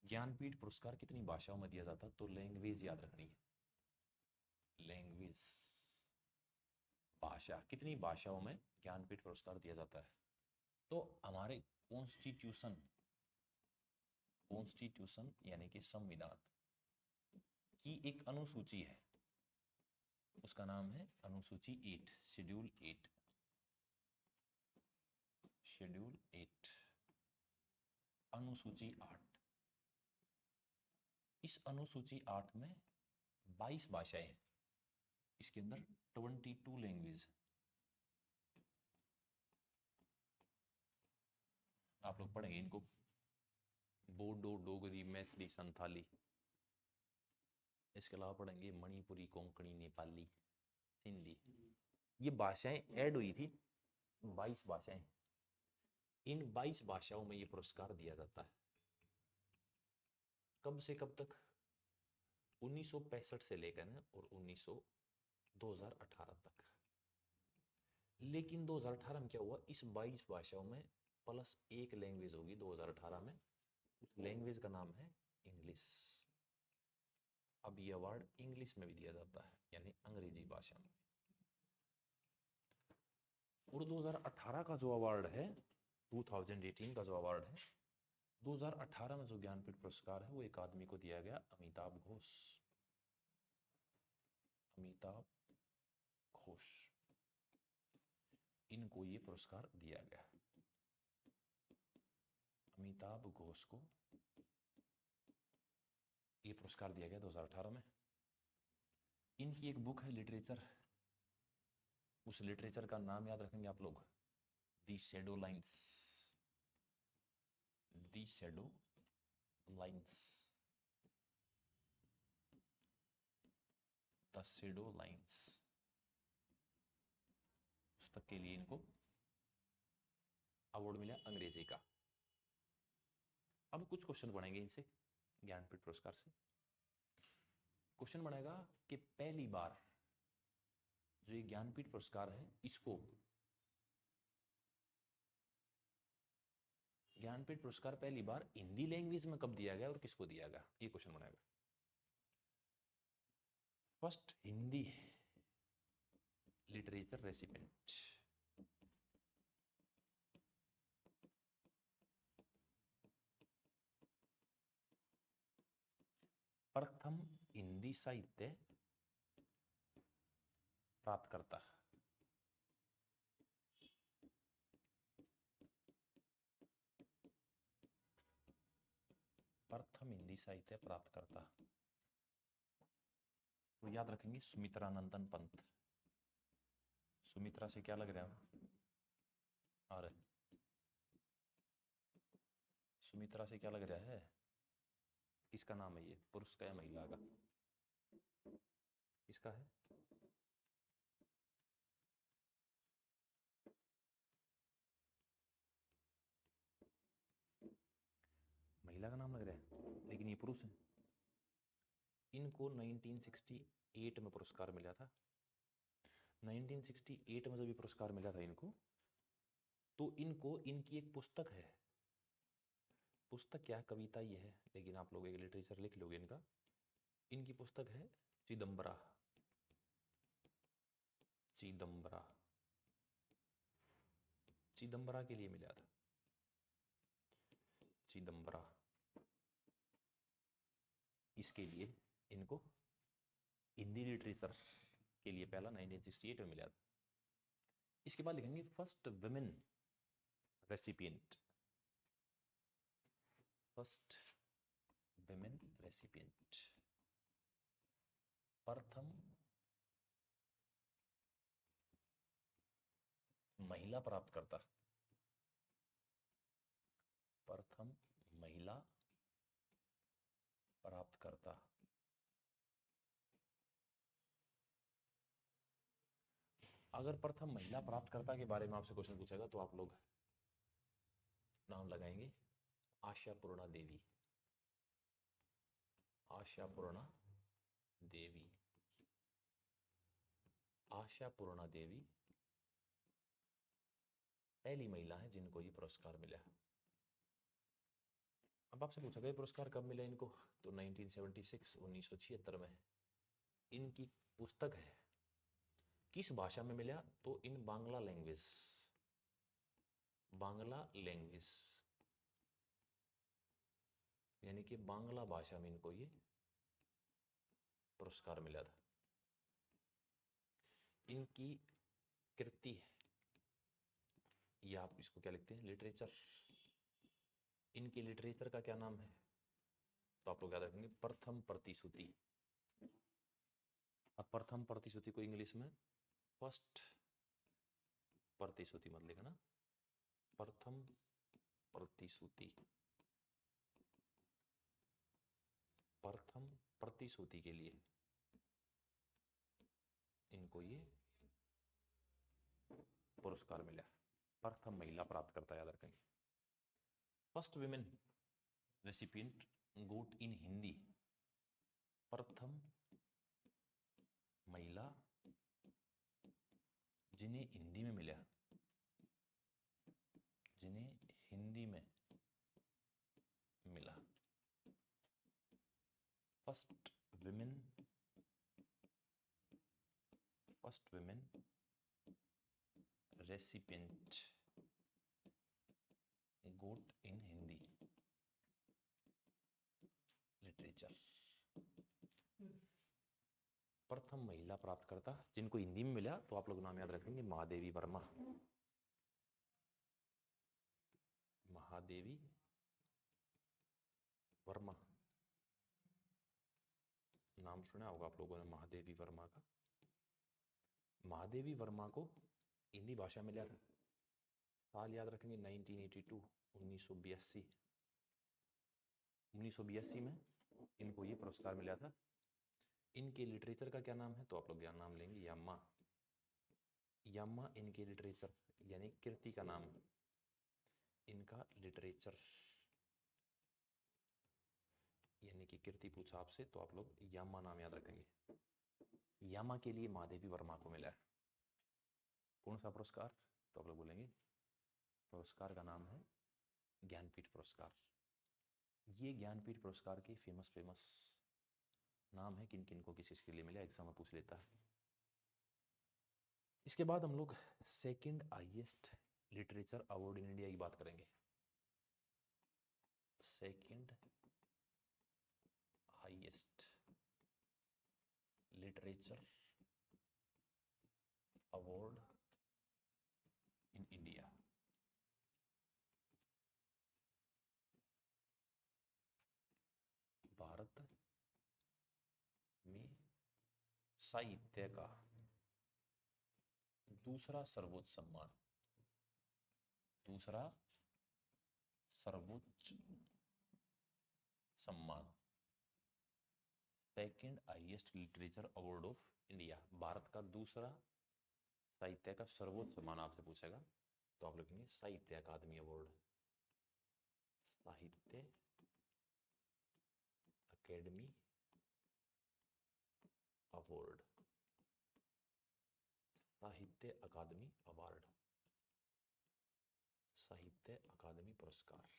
ज्ञानपीठ पुरस्कार कितनी भाषाओं में दिया जाता है? तो लैंग्वेज याद रखनी है, लैंग्वेज, भाषा, कितनी भाषाओं में ज्ञानपीठ पुरस्कार दिया जाता है? तो हमारे कॉन्स्टिट्यूशन, कॉन्स्टिट्यूशन यानी कि संविधान की एक अनुसूची है, उसका नाम है अनुसूची 8, शेड्यूल 8, शेड्यूल 8, अनुसूची 8। इस अनुसूची 8 में 22 भाषाएं हैं, इसके अंदर 22 लैंग्वेज। आप लोग पढ़ेंगे इनको, बोडो, डोगरी, मैथिली, संथाली। इसके अलावा पढ़ेंगे मणिपुरी, कोंकणी, नेपाली, हिंदी। ये भाषाएं ऐड हुई थी, 22 भाषाएं। इन 22 भाषाओं में ये पुरस्कार दिया जाता है। कब से कब तक? 1965 से लेकर और 2018 तक। लेकिन 2018 में क्या हुआ? इस 22 भाषाओं में प्लस एक लैंग्वेज होगी 2018 में, उस लैंग्वेज का नाम है इंग्लिश। अब ये अवार्ड इंग्लिश में भी दिया जाता है, यानी अंग्रेजी भाषा में। और 2018 का जो अवार्ड है, 2018 का जो अवार्ड है, 2018 में जो ज्ञानपीठ पुरस्कार है वो एक आदमी को दिया गया, अमिताभ घोष, अमिताभ घोष, इनको ये पुरस्कार दिया गया। अमिताभ घोष को ये पुरस्कार दिया गया 2018 में। इनकी एक बुक है लिटरेचर, उस लिटरेचर का नाम याद रखेंगे आप लोग, the shadow lines, the shadow lines, the shadow lines पुस्तक के लिए इनको अवार्ड मिला अंग्रेजी का। अब कुछ क्वेश्चन बनेंगे इनसे, ज्ञानपीठ पुरस्कार से। क्वेश्चन बनेगा कि पहली बार जो ये ज्ञानपीठ पुरस्कार है, इसको ज्ञानपीठ पुरस्कार पहली बार हिंदी लैंग्वेज में कब दिया गया और किसको दिया गया? ये क्वेश्चन बनेगा। फर्स्ट हिंदी लिटरेचर रेसिपेंट, प्रथम हिंदी साहित्य प्राप्तकर्ता। प्रथम हिंदी साहित्य प्राप्तकर्ता तो याद रखेंगे सुमित्रानंदन पंत। सुमित्रा से क्या लग रहा है? अरे सुमित्रा से क्या लग रहा है? किसका नाम है ये? पुरुष का या महिला का? किसका है? महिला का नाम लग रहा है, लेकिन ये पुरुष है। इनको 1968 में पुरस्कार मिला था। 1968 में जब ये पुरस्कार मिला था इनको, तो इनको इनकी एक पुस्तक है। पुस्तक क्या, कविता ये है, लेकिन आप लोग एक लिटरेचर लिख लोगे इनका। इनकी पुस्तक है चिदंबरा। चिदंबरा, चिदंबरा के लिए मिला था। चिदंबरा, इसके लिए इनको हिंदी लिटरेचर के लिए पहला 1968 में मिला था। इसके बाद लिखेंगे first women recipient. First women recipient, प्रथम महिला प्राप्तकर्ता। प्रथम महिला प्राप्तकर्ता। अगर प्रथम महिला प्राप्तकर्ता के बारे में आपसे क्वेश्चन पूछेगा तो आप लोग नाम लगाएंगे आशापूर्णा देवी। आशापूर्णा देवी, आशापूर्णा देवी पहली महिला है जिनको ये पुरस्कार मिला। अब आपसे पूछा गया पुरस्कार कब मिला इनको, तो 1976 1976 में। इनकी पुस्तक है, किस भाषा में मिला, तो इन बांग्ला लैंग्वेज। बांग्ला लैंग्वेज यानी कि बांग्ला भाषा में इनको ये पुरस्कार मिला था। इनकी कृति है, ये आप इसको क्या लिखते हैं, लिटरेचर। इनके लिटरेचर का क्या नाम है, तो आप लोग याद रखेंगे प्रथम प्रतिश्रुति। अब प्रथम प्रतिश्रुति को इंग्लिश में फर्स्ट प्रतिश्रुति मत लिखना, प्रथम प्रतिश्रुति। प्रथम प्रतिश्रुति के लिए इनको ये पुरस्कार मिला। प्रथम महिला प्राप्तकर्ता याद रखेंगे। फर्स्ट विमेन रेसिपिएंट गोट इन हिंदी, प्रथम महिला जिन्हें हिंदी में मिला, जिन्हें हिंदी में मिला। फर्स्ट विमेन रेसिपिएंट गोट इन हिंदी लिटरेचर। प्रथम महिला प्राप्तकर्ता जिनको हिंदी में मिला, तो आप लोग नाम याद रखेंगे महादेवी वर्मा। महादेवी वर्मा, नाम सुना होगा आप लोगों ने महादेवी वर्मा का। महादेवी वर्मा को हिंदी भाषा में मिला था, साल याद रखेंगे 1982 1982। 1982 में इनको ये पुरस्कार मिला था। इनके लिटरेचर का क्या नाम है, तो आप लोग यहाँ नाम लेंगे यामा। यामा इनके लिटरेचर यानी कृति का नाम, इनका लिटरेचर यानी कि कृति पूछा आपसे, तो आप लोग यामा नाम याद रखेंगे। यामा के लिए महादेवी वर्मा को मिला है कौन सा पुरस्कार, तो आप लोग बोलेंगे पुरस्कार का नाम है ज्ञानपीठ पुरस्कार। ये ज्ञानपीठ पुरस्कार के फेमस नाम है, किन किन को किस के लिए मिला, एग्जाम में पूछ लेता है। इसके बाद हम लोग second highest literature award in India की बात करेंगे। Second highest literature award in India. Bharat में साहित्य का दूसरा सर्वोच्च सम्मान, दूसरा सर्वोच्च सम्मान, second highest literature award of India. Bharat का दूसरा साहित्य का सर्वोच्च सम्मान आपसे पूछेगा तो आप लिखेंगे साहित्य अकादमी अवार्ड, साहित्य अकेडमी अवार्ड, साहित्य अकादमी अवार्ड, साहित्य अकादमी पुरस्कार।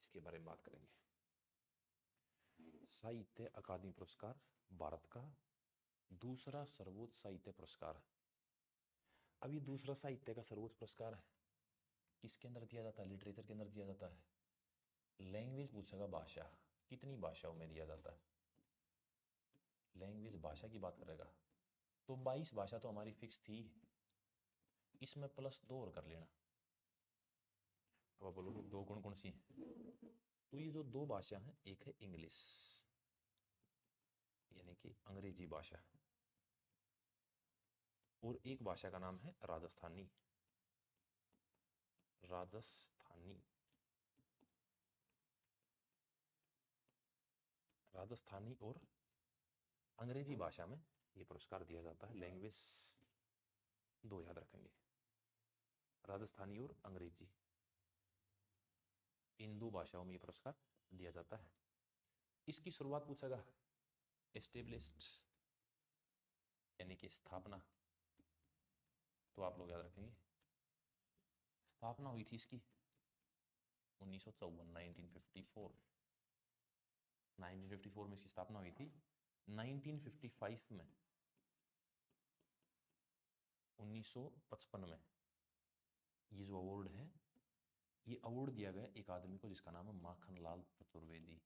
इसके बारे में बात करेंगे। साहित्य अकादमी पुरस्कार भारत का दूसरा सर्वोच्च साहित्य पुरस्कार। अब ये दूसरा साहित्य का सर्वोच्च पुरस्कार है, किसके अंदर दिया जाता है? लिटरेचर के अंदर दिया जाता है। लैंग्वेज पूछेगा, भाषा, कितनी भाषाओं में दिया जाता है? लैंग्वेज भाषा की बात करेगा तो 22 भाषा तो हमारी फिक्स थी, इसमें प्लस 2 और कर लेना। अब आप बोलोगे 2 कौन कौन सी हैं? तो ये जो 2 भाषा हैं, एक है इंग्लिश यानी कि अंग्रेजी भाषा, और एक भाषा का नाम है राजस्थानी। राजस्थानी, राजस्थानी और अंग्रेजी भाषा में ये पुरस्कार दिया जाता है। लैंग्वेज 2 याद रखेंगे, राजस्थानी और अंग्रेजी, इन 2 भाषाओं में ये पुरस्कार दिया जाता है। इसकी शुरुआत पूछेगा, एस्टेब्लिश्ड यानी कि स्थापना, तो आप लोग याद रखेंगे स्थापना हुई थी इसकी 1954, 1954 में इसकी स्थापना हुई थी। 1955 में, 1955 में ये जो अवार्ड है, ये अवार्ड दिया गया एक आदमी को जिसका नाम है माखनलाल चतुर्वेदी।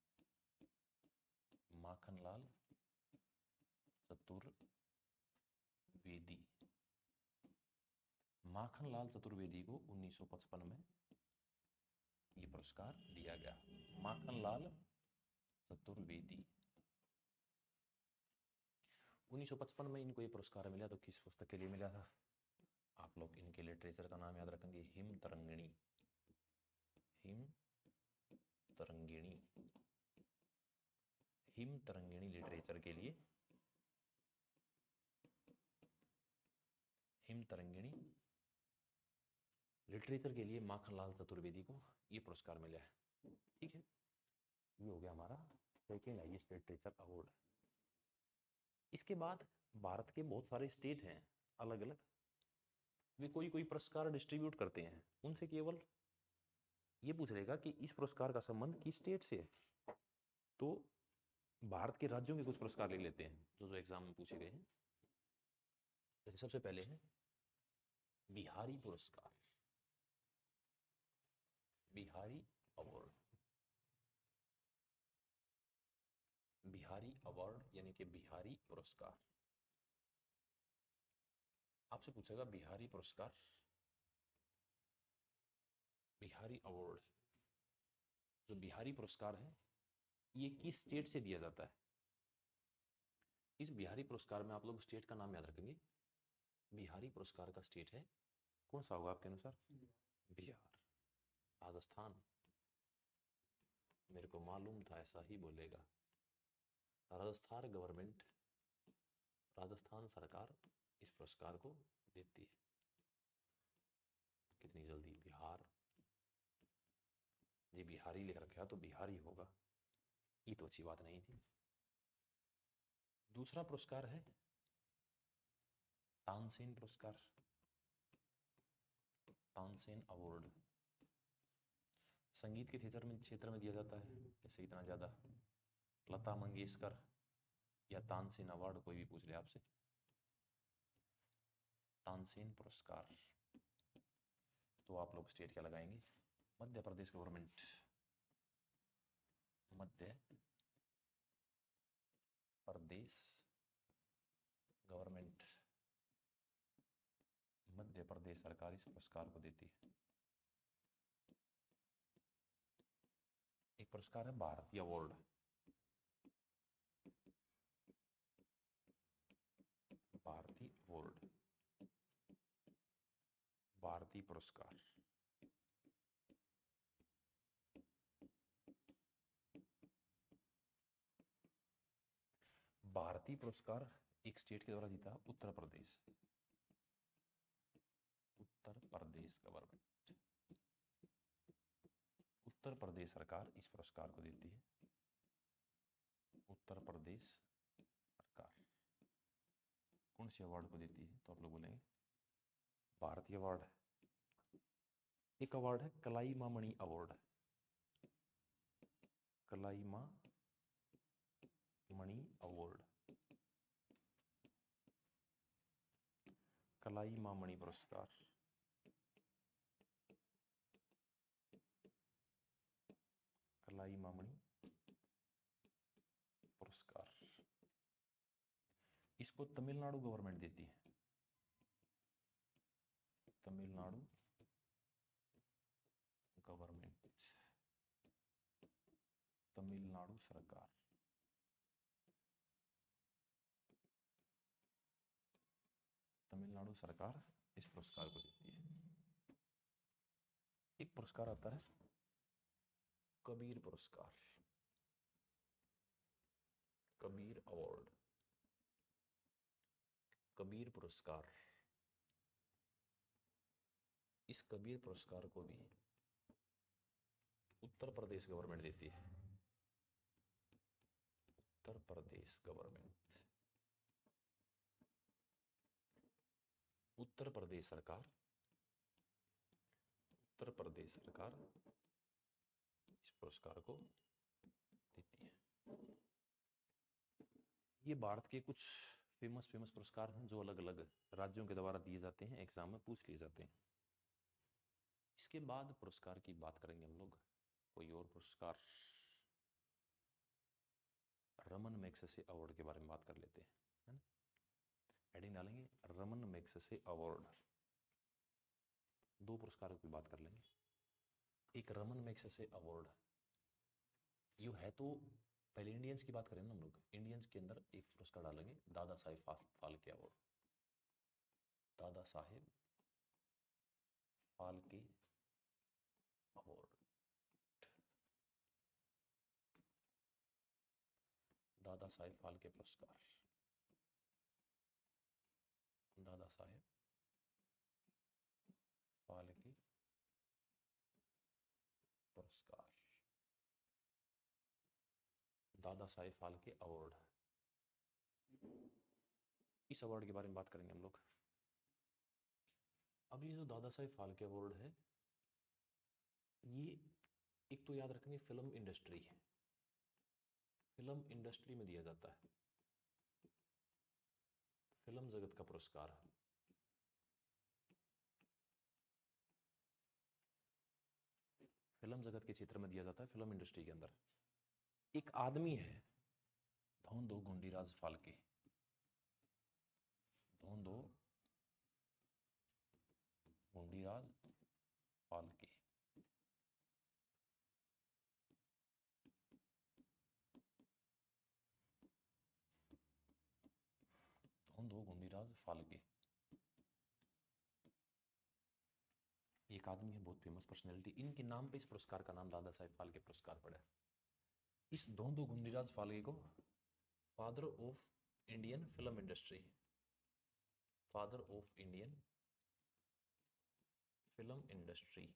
माखनलाल चतुर्वेदी, माखनलाल चतुर्वेदी को 1955 में ये पुरस्कार दिया गया। माखनलाल चतुर्वेदी, 1955 में इनको ये पुरस्कार मिला। तो किस पुस्तक के लिए मिला था? आप लोग इनके लिटरेचर का नाम याद रखेंगे, him Tarangini. Him Tarangini, him Tarangini literature के लिए, हिम तरंगिणी लिटरेचर के लिए माखनलाल चतुर्वेदी को ये पुरस्कार मिला है। ठीक है, ये हो गया हमारा सेकेंड हाईएस्ट लिटरेचर अवार्ड। इसके बाद भारत के बहुत सारे स्टेट हैं अलग अलग, वे कोई कोई पुरस्कार डिस्ट्रीब्यूट करते हैं। उनसे केवल ये पूछ लेगा कि इस पुरस्कार का संबंध किस स्टेट से है। तो भारत के राज्यों के कुछ पुरस्कार ले लेते हैं जो जो एग्जाम में पूछे गए हैं। जैसे सबसे पहले है बिहारी पुरस्कार, बिहारी अवार्ड, बिहारी अवार्ड यानी कि बिहारी पुरस्कार। आपसे पूछेगा बिहारी पुरस्कार, बिहारी अवार्ड, जो बिहारी पुरस्कार है ये किस स्टेट से दिया जाता है? इस बिहारी पुरस्कार में आप लोग स्टेट का नाम याद रखेंगे। बिहारी पुरस्कार का स्टेट है कौन सा होगा आपके अनुसार? बिहार, राजस्थान, मेरे को मालूम था ऐसा ही बोलेगा। राजस्थान गवर्नमेंट, राजस्थान सरकार इस पुरस्कार को देती है। कितनी जल्दी बिहार जी, बिहारी लिख रखा तो बिहारी होगा, ये तो अच्छी बात नहीं थी। दूसरा पुरस्कार है तानसेन पुरस्कार, तानसेन अवार्ड, संगीत के क्षेत्र में दिया जाता है। जैसे इतना ज्यादा लता मंगेशकर या तानसेन अवार्ड, कोई भी पूछ ले आपसे, तानसेन पुरस्कार, तो आप लोग स्टेट क्या लगाएंगे? मध्य प्रदेश गवर्नमेंट, मध्य प्रदेश गवर्नमेंट, मध्य प्रदेश सरकार इस पुरस्कार को देती है। एक पुरस्कार है भारतीय अवार्ड, भारतीय अवार्ड, भारतीय पुरस्कार। भारतीय पुरस्कार एक स्टेट के द्वारा जीता, उत्तर प्रदेश, उत्तर प्रदेश गवर्नमेंट, उत्तर प्रदेश सरकार इस पुरस्कार को देती है, उत्तर प्रदेश सरकार। कौन सी अवार्ड को देती है? तो आप लोग बोलेंगे भारतीय अवार्ड। एक अवार्ड है कलाईमा मणि अवार्ड, कलाईमा मणि अवार्ड, कलाईमा मणि पुरस्कार, कलाईमा मणि पुरस्कार। इसको तमिलनाडु गवर्नमेंट देती है, तमिलनाडु गवर्नमेंट, तमिलनाडु सरकार। तमिलनाडु सरकार इस पुरस्कार को देती है। एक पुरस्कार आता है कबीर पुरस्कार, कबीर अवार्ड, कबीर पुरस्कार। इस कबीर पुरस्कार को भी उत्तर प्रदेश गवर्नमेंट देती है, उत्तर प्रदेश गवर्नमेंट, उत्तर प्रदेश सरकार, उत्तर प्रदेश सरकार इस पुरस्कार को देती है। ये भारत के कुछ फेमस पुरस्कार हैं जो अलग अलग राज्यों के द्वारा दिए जाते हैं, एग्जाम में पूछ लिए जाते हैं। इसके बाद पुरस्कार की बात करेंगे हम लोग। कोई और पुरस्कार, रमन मैग्सेसे अवार्ड के बारे में बात कर लेते हैं, है ना? हेडिंग डालेंगे रमन मैग्सेसे अवार्ड। दो पुरस्कारों की बात कर लेंगे। एक रमन मैग्सेसे अवार्ड यू है, तो पहले इंडियंस की बात करें ना हम लोग, इंडियंस के अंदर एक पुरस्कार डालेंगे दादा साहेब फाल्के अवार्ड, दादा साहेब फाल्के अवार्ड, दादा साहेब फाल्के पुरस्कार, दादा साहेब फाल्के पुरस्कार, दादा साहेब फाल्के अवार्ड। इस अवार्ड के बारे में बात करेंगे हम लोग। अब ये जो दादा साहेब फाल्के अवार्ड है, ये एक तो याद रखनी फिल्म इंडस्ट्री है, फिल्म इंडस्ट्री में दिया जाता है, फिल्म जगत का पुरस्कार है। फिल्म जगत के क्षेत्र में दिया जाता है, फिल्म इंडस्ट्री के अंदर। एक आदमी है धोंदो गुंडीराज फाल्के, धोंदो गुंडीराज फाल्के, धोंदो गुंडीराज फाल्के। एक आदमी है, बहुत फेमस पर्सनैलिटी। इनके नाम पे इस पुरस्कार का नाम दादा साहेब फाल्के पुरस्कार पड़ा है। इस धोंदो गुंडीराज फाल्के को father of Indian film industry, father of Indian film industry,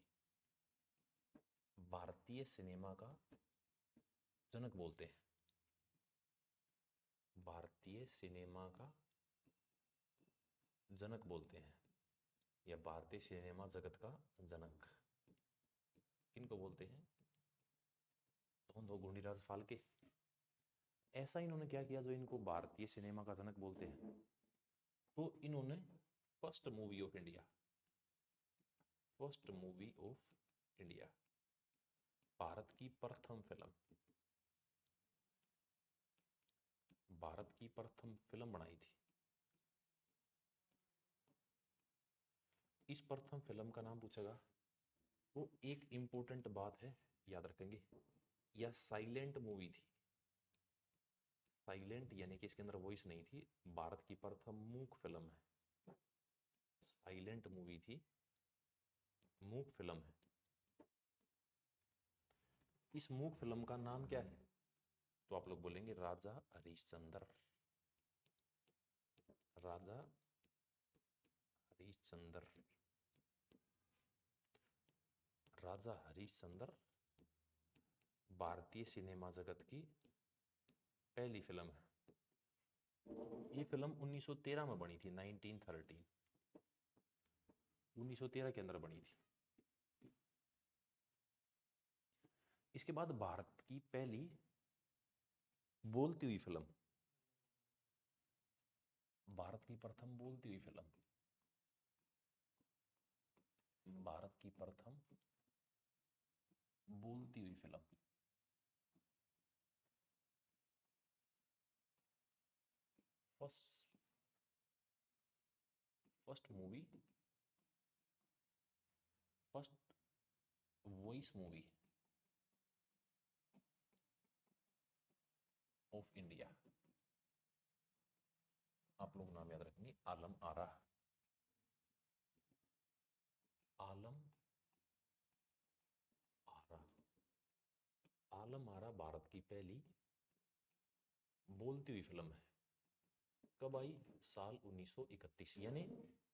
भारतीय सिनेमा का जनक बोलते हैं, भारतीय सिनेमा का जनक बोलते हैं, या भारतीय सिनेमा जगत का जनक किनको बोलते हैं? धोंदो गुंडीराज फाल्के। ऐसा इन्होंने क्या किया जो इनको भारतीय सिनेमा का जनक बोलते हैं? तो इन्होंने first movie of India, first movie of India, Bharat की प्रथम फिल्म, भारत की प्रथम फिल्म बनाई थी? इस प्रथम फिल्म का नाम पूछेगा वो एक इंपॉर्टेंट बात है, याद रखेंगे, यह साइलेंट मूवी थी। साइलेंट यानी कि इसके अंदर वॉइस नहीं थी, भारत की प्रथम मूक फिल्म है। साइलेंट मूवी थी, मूक फिल्म है। इस मूक फिल्म का नाम क्या है? तो आप लोग बोलेंगे राजा हरिश्चंद्र। राजा हरिश्चंद्र। राजा हरिश्चंद्र भारतीय सिनेमा जगत की पहली फिल्म है। ये फिल्म 1913 में बनी थी, 1913। 1913 के अंदर बनी थी। इसके बाद भारत की पहली बोलती हुई फिल्म, भारत की प्रथम बोलती हुई फिल्म, भारत की प्रथम बोलती हुई film, first first movie, first voice movie of India. आप लोग नाम याद रखेंगे, आलम आरा। आलम आरा। आलम आरा भारत की पहली बोलती हुई फिल्म है। कब आई? साल 1931। यानी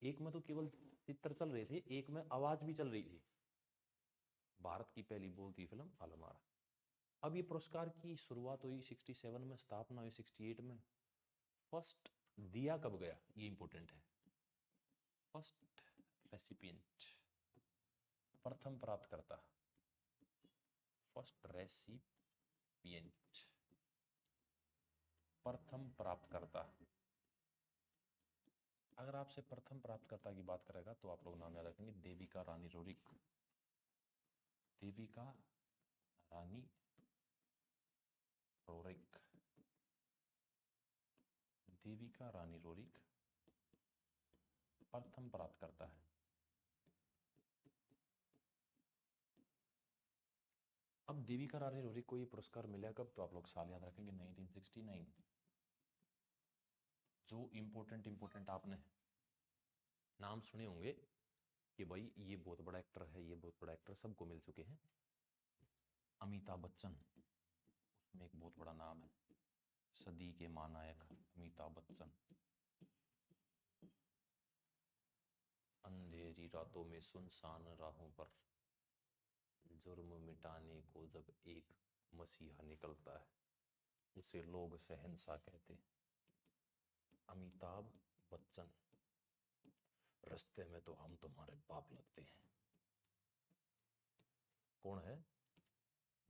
एक में तो केवल चित्र चल रहे थे, एक में आवाज भी चल रही थी। भारत की पहली बोलती हुई फिल्म आलम आरा। अब ये पुरस्कार की शुरुआत हुई 67 में, स्थापना हुई 68 में। फर्स्ट दिया कब गया, ये इंपॉर्टेंट है। फर्स्ट रेसिपिएंट, प्रथम प्राप्तकर्ता, फर्स्ट रेसिपिएंट, प्रथम प्राप्तकर्ता। अगर आपसे प्रथम प्राप्तकर्ता की बात करेगा तो आप लोग नाम याद रखेंगे Devika Rani Roerich. Devika Rani Roerich. Devika Rani Roerich प्रथम प्राप्तकर्ता है। अब देविका रानी रोरिक को ये पुरस्कार मिला कब? तो आप लोग साल याद रखेंगे 1969। जो इंपॉर्टेंट आपने नाम सुने होंगे कि भाई ये बहुत बड़ा एक्टर है, ये बहुत बड़ा एक्टर, सबको मिल चुके हैं। अमिताभ बच्चन उसमें एक बहुत बड़ा नाम है, सदी के महानायक अमिताभ बच्चन। अंधेरी रातों में सुनसान राहों पर जुर्म मिटाने को जब एक मसीहा निकलता है, उसे लोग शहंशाह कहते। अमिताभ बच्चन। रास्ते में तो हम तुम्हारे बाप लगते हैं। कौन है?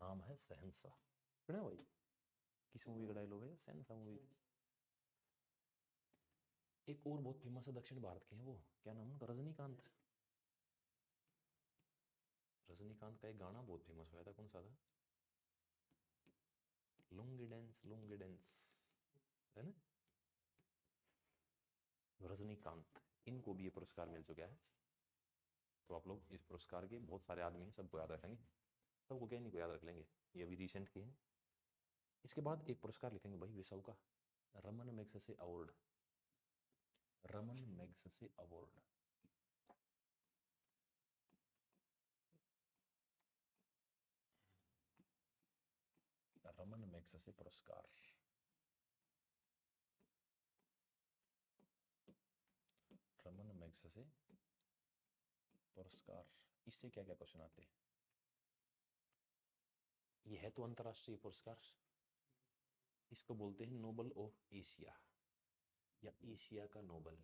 नाम है शहंशाह। सुना भाई? किस मूवी का डायलॉग है? शहंशाह मूवी। एक और बहुत फेमस है, दक्षिण भारत के हैं वो, क्या नाम है उनका? रजनीकांत। रजनीकांत का एक गाना बहुत फेमस हुआ था, कौन सा था? लुंगी डांस, लुंगी डांस, है ना? रजनीकांत, इनको भी ये पुरस्कार मिल चुका है। तो आप लोग इस पुरस्कार के बहुत सारे आदमी हैं, सबको याद रखेंगे। सबको क्या नहीं को याद रख लेंगे, ये अभी रिसेंट के हैं। इसके बाद एक पुरस्कार लिखेंगे भाई विश्व का, Raman Magsaysay award. Raman Magsaysay award. Raman Magsaysay पुरस्कार। रमन मैग्सेसे पुरस्कार। इससे क्या क्या क्वेश्चन आते हैं? यह है तो अंतरराष्ट्रीय पुरस्कार। इसको बोलते हैं नोबल ऑफ एशिया, या एशिया का नोबल।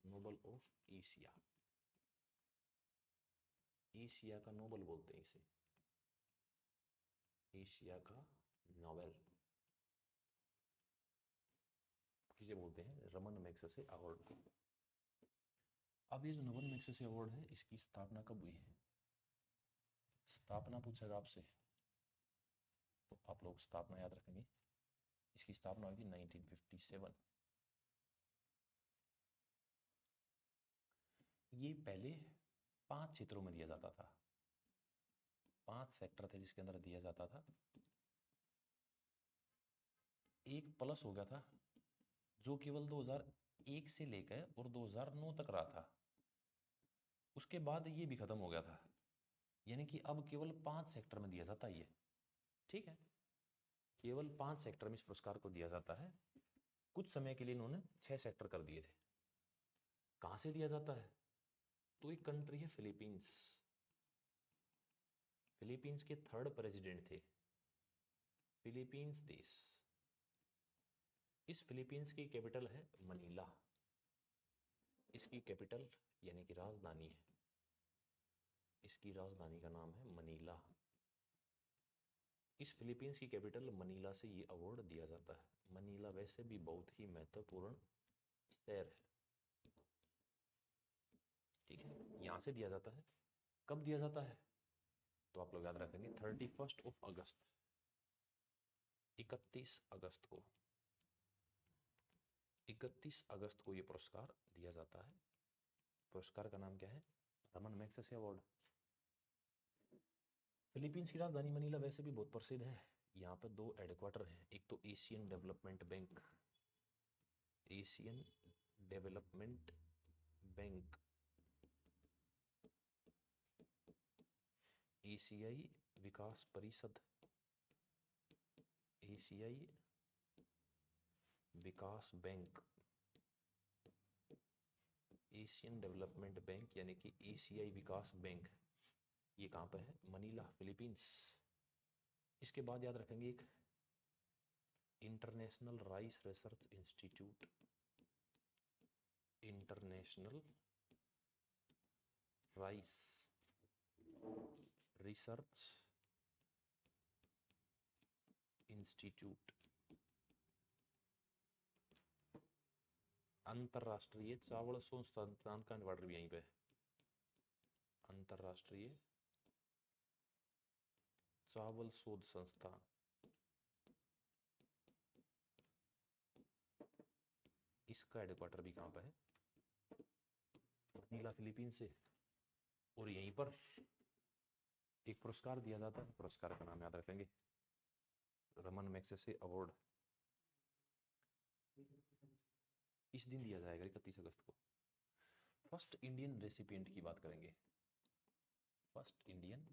नोबल ऑफ एशिया, एशिया का नोबल बोलते हैं इसे, एशिया का नोबेल किसे बोलते हैं? Raman Magsaysay award. अब ये जो रमन मैग्सेसे अवार्ड है, इसकी स्थापना कब हुई है? स्थापना पूछेगा आपसे तो आप लोग स्थापना याद रखेंगे इसकी स्थापना हुई थी 1957। ये पहले 5 क्षेत्रों में दिया जाता था, 5 सेक्टर थे जिसके अंदर दिया जाता था। एक प्लस हो गया था जो केवल 2001 से लेकर और 2009 तक रहा था, उसके बाद ये भी खत्म हो गया था, यानी कि अब केवल 5 सेक्टर में दिया जाता है ये। ठीक है, केवल 5 सेक्टर में इस पुरस्कार को दिया जाता है। कुछ समय के लिए इन्होंने 6 सेक्टर कर दिए थे। कहां से दिया जाता है? तो एक कंट्री है फिलीपींस। फिलीपींस के 3rd प्रेसिडेंट थे, फिलीपींस देश। इस फिलीपींस की कैपिटल है मनीला। इसकी कैपिटल यानी कि राजधानी है, इसकी राजधानी का नाम है मनीला। इस फिलीपींस की कैपिटल मनीला से ये अवार्ड दिया जाता है। मनीला वैसे भी बहुत ही महत्वपूर्ण शहर है। ठीक है, यहां से दिया जाता है। कब दिया जाता है? तो आप लोग याद रखेंगे 31 अगस्त, 31 अगस्त को, 31 अगस्त को ये पुरस्कार दिया जाता है। पुरस्कार का नाम क्या है? Raman Magsaysay award. फिलीपींस की राजधानी मनीला वैसे भी बहुत प्रसिद्ध है। यहाँ पर 2 हेडक्वार्टर हैं, एक तो Asian development bank, Asian development bank, एशियाई विकास परिषद, एशियाई विकास बैंक, एशियन डेवलपमेंट बैंक यानी कि एशियाई विकास बैंक। ये कहाँ पर है? Manila, Philippines. इसके बाद याद रखेंगे एक international rice research institute, international rice research institute, अंतरराष्ट्रीय चावल संस्थान का हेडक्वार्टर भी यहीं पे है, अंतरराष्ट्रीय चावल शोध संस्थान। इसका हेडक्वार्टर भी कहां पर है? मनीला, फिलीपींस से। और यहीं पर एक पुरस्कार दिया जाता है, पुरस्कार का नाम याद रखेंगे, रमन मैग्सेसे अवार्ड। इस दिन दिया जाएगा 31 अगस्त को। फर्स्ट इंडियन रेसिपिएंट की बात करेंगे, फर्स्ट इंडियन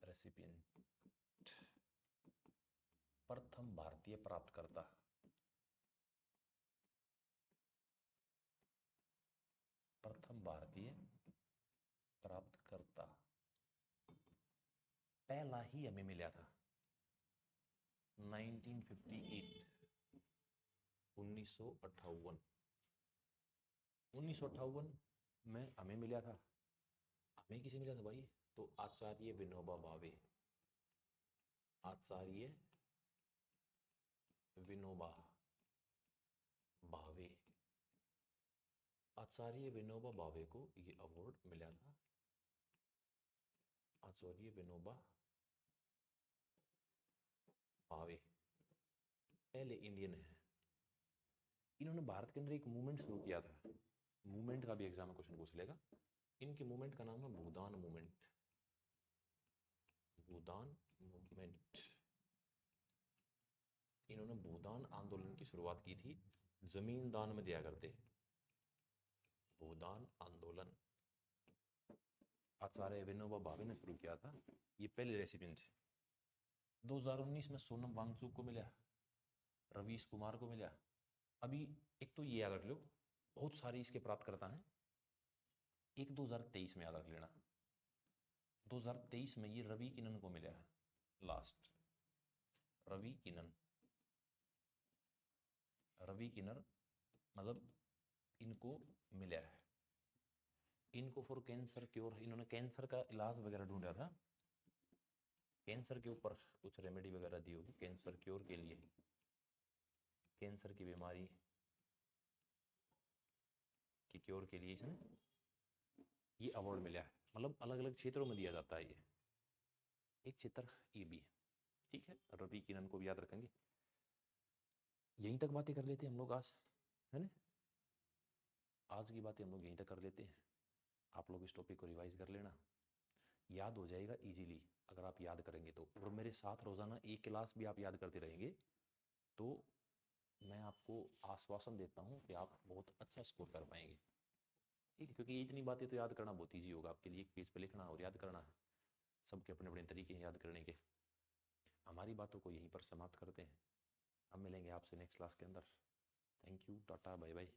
रेसिपिएंट, प्रथम भारतीय प्राप्तकर्ता, प्रथम भारतीय प्राप्तकर्ता पहला ही हमें मिला था 1958, 1958, 1958 में हमें मिला था। हमें किसे मिला था भाई? तो आचार्य विनोबा भावे, आचार्य विनोबा भावे, आचार्य विनोबा भावे को ये अवार्ड मिला था। आचार्य विनोबा भावे पहले इंडियन है। इन्होंने भारत के अंदर एक मूवमेंट शुरू किया था, मूवमेंट का भी एग्जाम में क्वेश्चन पूछ लेगा। इनके मूवमेंट का नाम है भूदान मूवमेंट, भूदान मूवमेंट। इन्होंने भूदान आंदोलन की शुरुआत की थी, जमीन दान में दिया करते। भूदान आंदोलन आचार्य विनोबा भावे ने शुरू किया था। ये पहले रेसिपिएंट थे। 2019 में सोनम वांगचुक को मिला, रवीश कुमार को मिला। अभी एक तो ये याद रख लो, बहुत सारे इसके प्राप्तकर्ता हैं। एक 2023 में याद रख लेना, 2023 में ये रवि किनन को मिला है, लास्ट रवि किनन, रवि किन्नर मतलब इनको मिला है। इनको फॉर कैंसर क्योर, इन्होंने कैंसर का इलाज वगैरह ढूंढा था, कैंसर के ऊपर कुछ रेमेडी वगैरह दी होगी कैंसर क्योर के लिए, कैंसर की बीमारी की क्योर के लिए इसने ये अवार्ड मिला है। मतलब अलग अलग क्षेत्रों में दिया जाता है ये। एक क्षेत्र ये भी है। ठीक है, रवि किरण को भी याद रखेंगे। यहीं तक बातें कर लेते हैं हम लोग आज, है ना। आज की बातें हम लोग यहीं तक कर लेते हैं। आप लोग इस टॉपिक को रिवाइज कर लेना, याद हो जाएगा इजीली अगर आप याद करेंगे तो। और मेरे साथ रोज़ाना एक क्लास भी आप याद करते रहेंगे तो मैं आपको आश्वासन देता हूँ कि आप बहुत अच्छा स्कोर कर पाएंगे। ठीक है, क्योंकि इतनी बातें तो याद करना बहुत ईजी होगा आपके लिए, एक पेज पे लिखना और याद करना, सबके अपने अपने तरीके हैं याद करने के। हमारी बातों को यहीं पर समाप्त करते हैं, अब मिलेंगे आपसे नेक्स्ट क्लास के अंदर। Thank you, tata, bye bye.